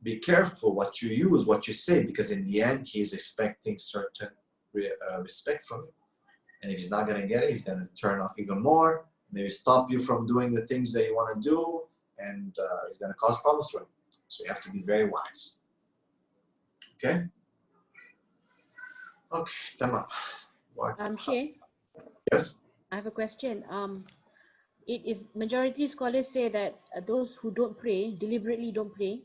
Speaker 1: Be careful what you use, what you say, because in the end, he is expecting certain respect from you. And if he's not going to get it, he's going to turn off even more, maybe stop you from doing the things that you want to do, and it's going to cause problems for you. So you have to be very wise. Okay? Okay, tamam.
Speaker 3: Sheikh,
Speaker 1: Yes?
Speaker 3: I have a question. It is majority scholars say that those who don't pray, deliberately don't pray,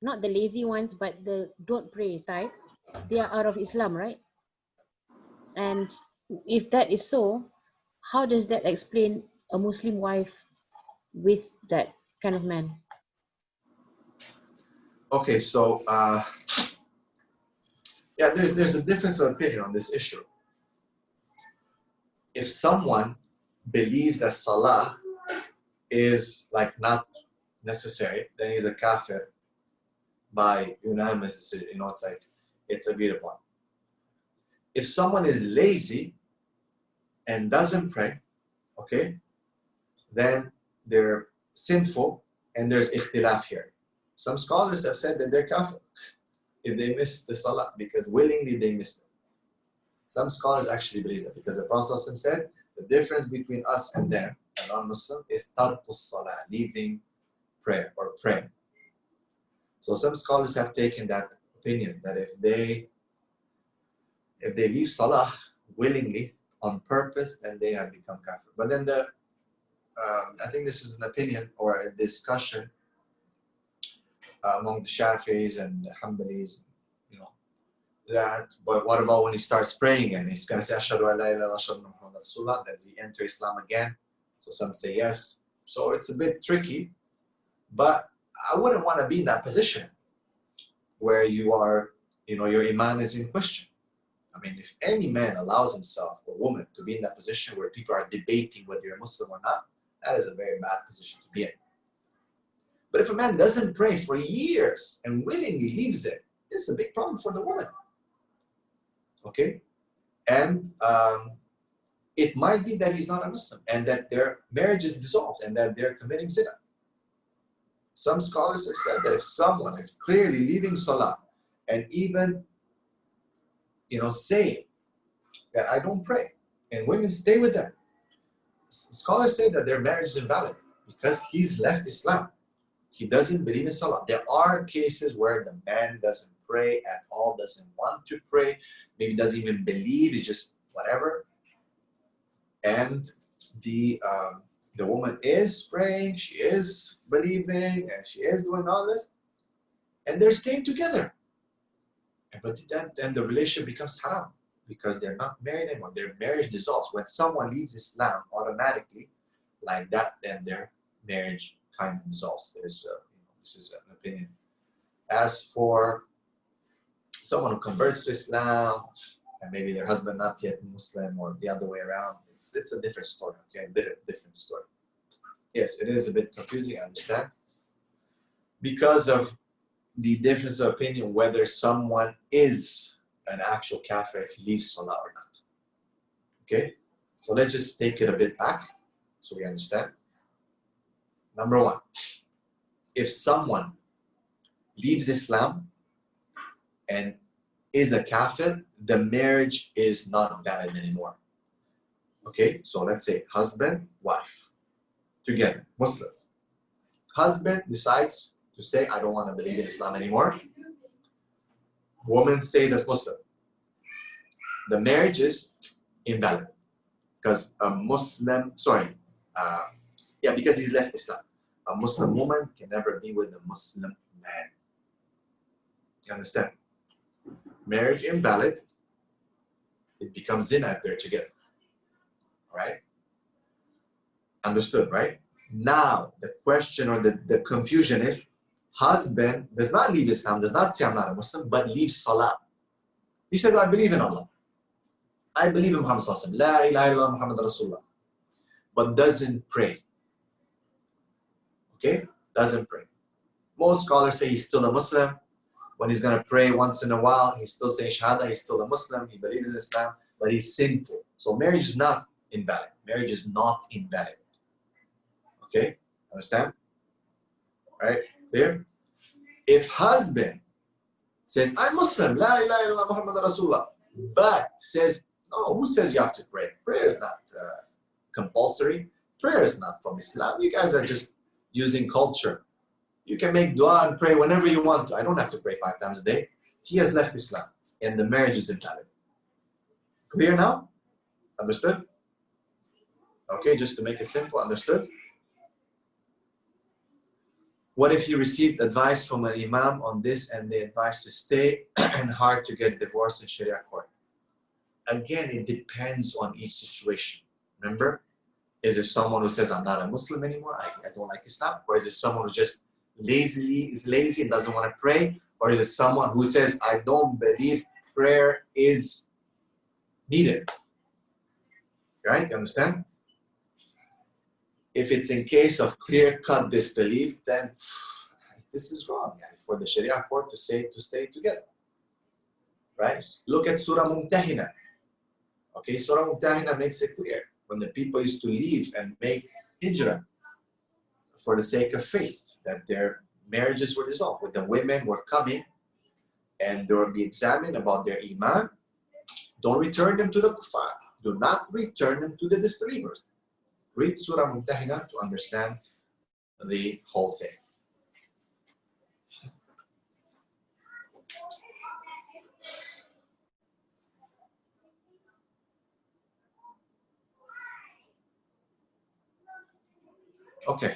Speaker 3: not the lazy ones, but the don't pray type, they are out of Islam, right? And if that is so, how does that explain a Muslim wife with that kind of man?
Speaker 1: Okay, so yeah, there's a difference of opinion on this issue. If someone believes that salah is like not necessary, then he's a kafir by unanimous decision. You know, it's like it's agreed upon. If someone is lazy and doesn't pray, okay, then they're sinful, and there's ikhtilaf here. Some scholars have said that they're kafir if they miss the salah, because willingly they missed it. Some scholars actually believe that, because the Prophet said The difference between us and them, a non-Muslim, is tarkus salah, leaving prayer or praying. So some scholars have taken that opinion that if they leave salah willingly on purpose, then they have become kafir. But then I think this is an opinion or a discussion among the Shafi'is and the Hanbalis, you know, that, but what about when he starts praying and he's going to say, Ashhadu an la ilaha illallah, Ashhadu anna Muhammadan Rasulullah, does he enter Islam again? So some say yes. So it's a bit tricky, but I wouldn't want to be in that position where you are, you know, your iman is in question. I mean, if any man allows himself or woman to be in that position where people are debating whether you're Muslim or not, that is a very bad position to be in. But if a man doesn't pray for years and willingly leaves it, it's a big problem for the woman. Okay? And it might be that he's not a Muslim and that their marriage is dissolved and that they're committing zina. Some scholars have said that if someone is clearly leaving salah and even, you know, say that I don't pray, and women stay with them, scholars say that their marriage is invalid because he's left Islam. He doesn't believe in salah. There are cases where the man doesn't pray at all, doesn't want to pray, maybe doesn't even believe, it's just whatever. And the woman is praying, she is believing, and she is doing all this, and they're staying together. But then the relationship becomes haram because they're not married anymore. Their marriage dissolves. When someone leaves Islam automatically like that, then their marriage kind of dissolves. There's this is an opinion. As for someone who converts to Islam and maybe their husband not yet Muslim or the other way around, it's a different story. Okay, a bit of a different story. Yes, it is a bit confusing, I understand, because of the difference of opinion whether someone is an actual kafir if he leaves salah or not. Okay, so let's just take it a bit back so we understand. Number one, if someone leaves Islam and is a kafir, the marriage is not valid anymore. Okay, so let's say husband, wife, together, Muslims. Husband decides to say, I don't want to believe in Islam anymore. Woman stays as Muslim. The marriage is invalid because a Muslim, because he's left Islam. A Muslim woman can never be with a Muslim man. You understand? Marriage invalid. It becomes zina if they're together. Right? Understood, right? Now, the question or the confusion is, husband does not leave Islam, does not say I'm not a Muslim, but leaves salah. He says, I believe in Allah. I believe in Muhammad sallallahu alaihi wasallam. La ilaha illallah Muhammad Rasulullah. But doesn't pray. Okay? Doesn't pray. Most scholars say he's still a Muslim. When he's going to pray once in a while, he's still saying Shahada, he's still a Muslim, he believes in Islam, but he's sinful. So marriage is not invalid. Marriage is not invalid. Okay? Understand? Alright? Clear? If husband says, I'm Muslim, La ilaha illallah Muhammad Rasulullah, but says, no, who says you have to pray? Prayer is not compulsory. Prayer is not from Islam. You guys are just using culture. You can make dua and pray whenever you want to. I don't have to pray 5 times a day. He has left Islam and the marriage is invalid. Clear now? Understood? Okay, just to make it simple, understood? What if you received advice from an imam on this and they advised to stay and hard to get divorced in Sharia court? Again, it depends on each situation. Remember? Is there someone who says, I'm not a Muslim anymore, I don't like Islam? Or is it someone who just is lazy and doesn't want to pray? Or is it someone who says, I don't believe prayer is needed? Right? You understand? If it's in case of clear-cut disbelief, then this is wrong for the Sharia court to say to stay together. Right? Look at Surah Mumtahina. Okay, Surah Mumtahina makes it clear. When the people used to leave and make hijrah for the sake of faith, that their marriages were dissolved. When the women were coming and they will be examined about their iman, don't return them to the kuffar. Do not return them to the disbelievers. Read Surah Mumtahina to understand the whole thing. Okay.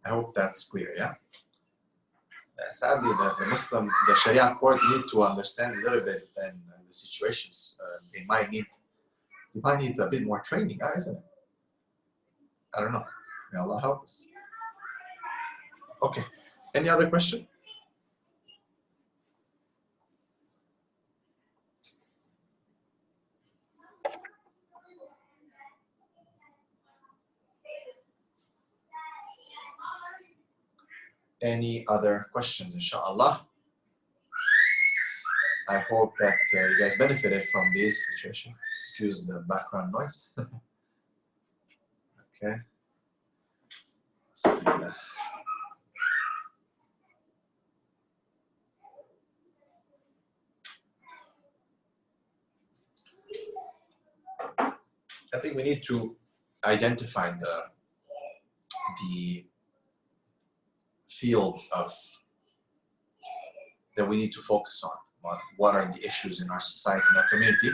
Speaker 1: I hope that's clear, yeah? Sadly, the Sharia courts need to understand a little bit and the situations. They might need a bit more training, isn't it? I don't know. May Allah help us. Okay. Any other question? Any other questions, inshallah? I hope that you guys benefited from this situation. Excuse the background noise. Okay. I think we need to identify the field of that we need to focus on. What are the issues in our society, in our community,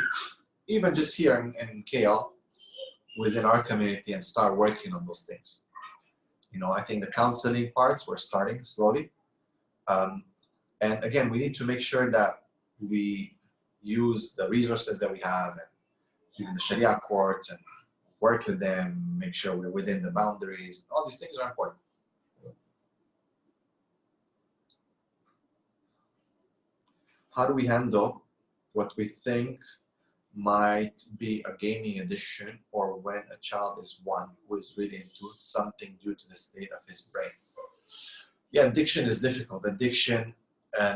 Speaker 1: even just here in KL, within our community, and start working on those things. You know, I think the counseling parts, we're starting slowly. And again, we need to make sure that we use the resources that we have, and even the Sharia courts, and work with them, make sure we're within the boundaries. All these things are important. How do we handle what we think might be a gaming addiction, or when a child is one who is really into something due to the state of his brain? Yeah, addiction is difficult. Addiction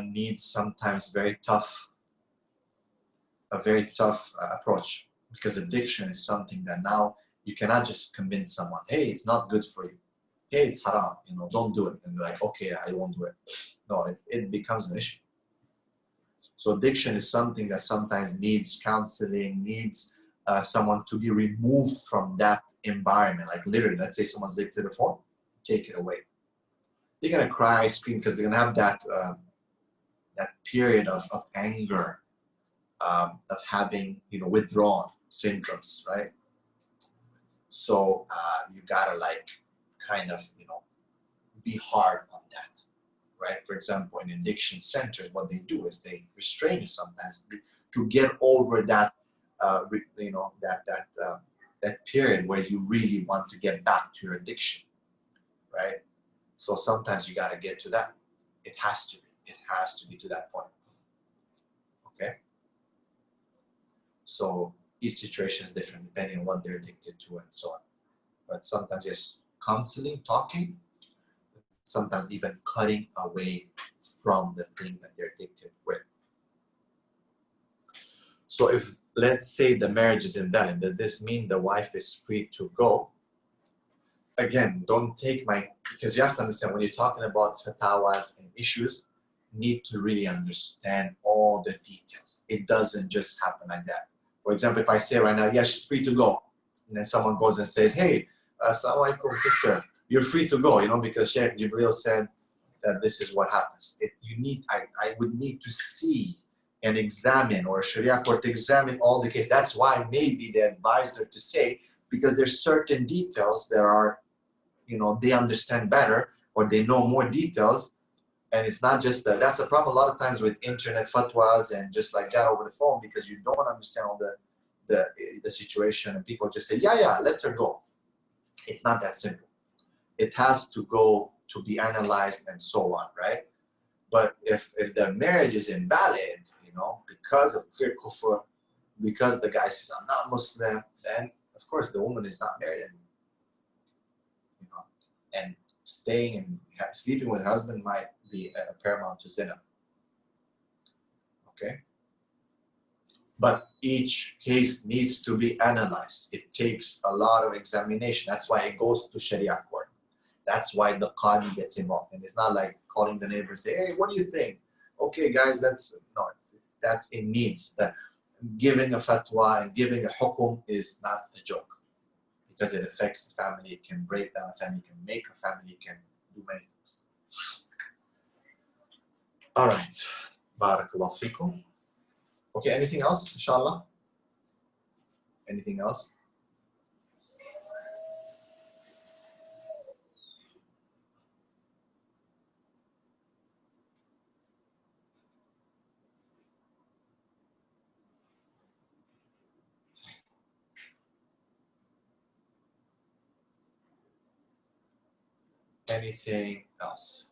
Speaker 1: needs sometimes a very tough approach, because addiction is something that now you cannot just convince someone, hey, it's not good for you. Hey, it's haram, you know, don't do it. And they're like, okay, I won't do it. No, it becomes an issue. So addiction is something that sometimes needs counseling, needs someone to be removed from that environment. Like literally, let's say someone's addicted to the phone, take it away. They're gonna cry, scream, because they're gonna have that period of anger, of having, you know, withdrawn syndromes, right? So you gotta like kind of, you know, be hard on that. Right? For example, in addiction centers, what they do is they restrain you sometimes to get over that, you know, that period where you really want to get back to your addiction, right? So sometimes you got to get to that. It has to be. It has to be to that point. Okay. So each situation is different depending on what they're addicted to and so on. But sometimes yes, counseling, talking. Sometimes even cutting away from the thing that they're addicted with. So if, let's say, the marriage is invalid, does this mean the wife is free to go? Again, don't take because you have to understand, when you're talking about fatawas and issues, you need to really understand all the details. It doesn't just happen like that. For example, if I say right now, yes, she's free to go, and then someone goes and says, hey, assalamu alaikum, sister, you're free to go, you know, because Sheikh Gabriel said that this is what happens. I would need to see and examine, or Sharia court to examine all the case. That's why maybe they advise her to say, because there's certain details that are, you know, they understand better, or they know more details. And it's not just that. That's the problem a lot of times with internet fatwas and just like that over the phone, because you don't understand all the situation, and people just say, yeah, let her go. It's not that simple. It has to go to be analyzed and so on, right? But if the marriage is invalid, you know, because of clear kufr, because the guy says, I'm not Muslim, then of course the woman is not married anymore. You know, and staying and sleeping with her husband might be a paramount to zina. Okay? But each case needs to be analyzed. It takes a lot of examination. That's why it goes to Sharia court. That's why the Qadi gets involved. And it's not like calling the neighbor and say, hey, what do you think? Okay, guys, it needs that. giving a fatwa and giving a hukum is not a joke, because it affects the family. It can break down a family, it can make a family, it can do many things. All right. Barakallahu fikum. Okay, anything else, inshallah? Anything else? Anything else?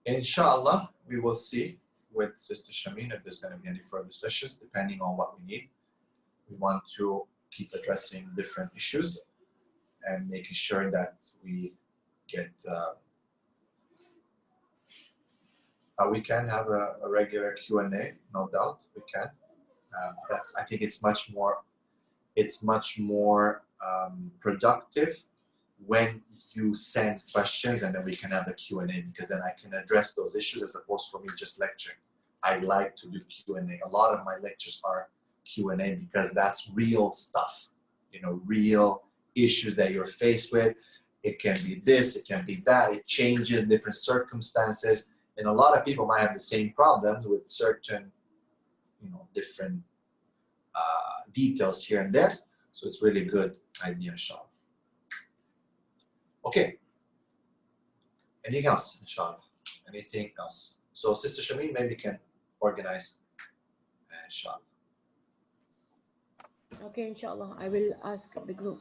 Speaker 1: Inshallah, we will see with Sister Shamin if there's going to be any further sessions, depending on what we need. We want to keep addressing different issues and making sure that we get, we can have a regular Q&A, no doubt, we can. I think it's much more productive when you send questions and then we can have a Q&A, because then I can address those issues as opposed for me just lecturing. I like to do Q&A. A lot of my lectures are Q&A because that's real stuff, real issues that you're faced with. It can be this, it can be that, it changes different circumstances. And a lot of people might have the same problems with certain, different details here and there. So it's really good idea, inshallah. Okay. Anything else, inshallah? Anything else? So Sister Shamin, maybe can organize, inshallah.
Speaker 3: Okay, inshallah. I will ask the group.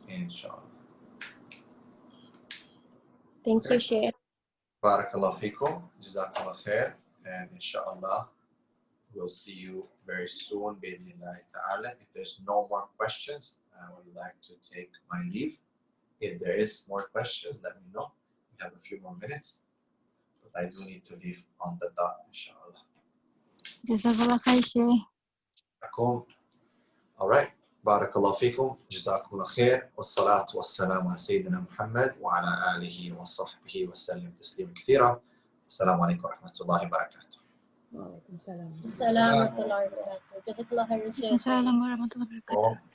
Speaker 1: Inshallah.
Speaker 2: Thank you, Sheikh.
Speaker 1: Barakallahu fikum. Jazakallah khair. And inshallah, we'll see you very soon. Bi'idhnillahi ta'ala. If there's no more questions, I would like to take my leave. If there is more questions, let me know. We have a few more minutes. But I do need to leave on the dot, inshallah.
Speaker 4: Jazakallah khair, Sheikh.
Speaker 1: All right. Barakallahu fikum. Jazakumullah khair. Wassalatu wassalamu ala Sayyidina Muhammad wa ala alihi wa sahbihi wa sallim taslim kathira. Assalamu alaikum wa rahmatullahi wa barakatuh.
Speaker 3: Wa alaikum salam.
Speaker 2: Assalamu alaikum. Jazakallah khairan, Sheikh.
Speaker 4: Assalamualaikum warahmatullahi wabarakatuh.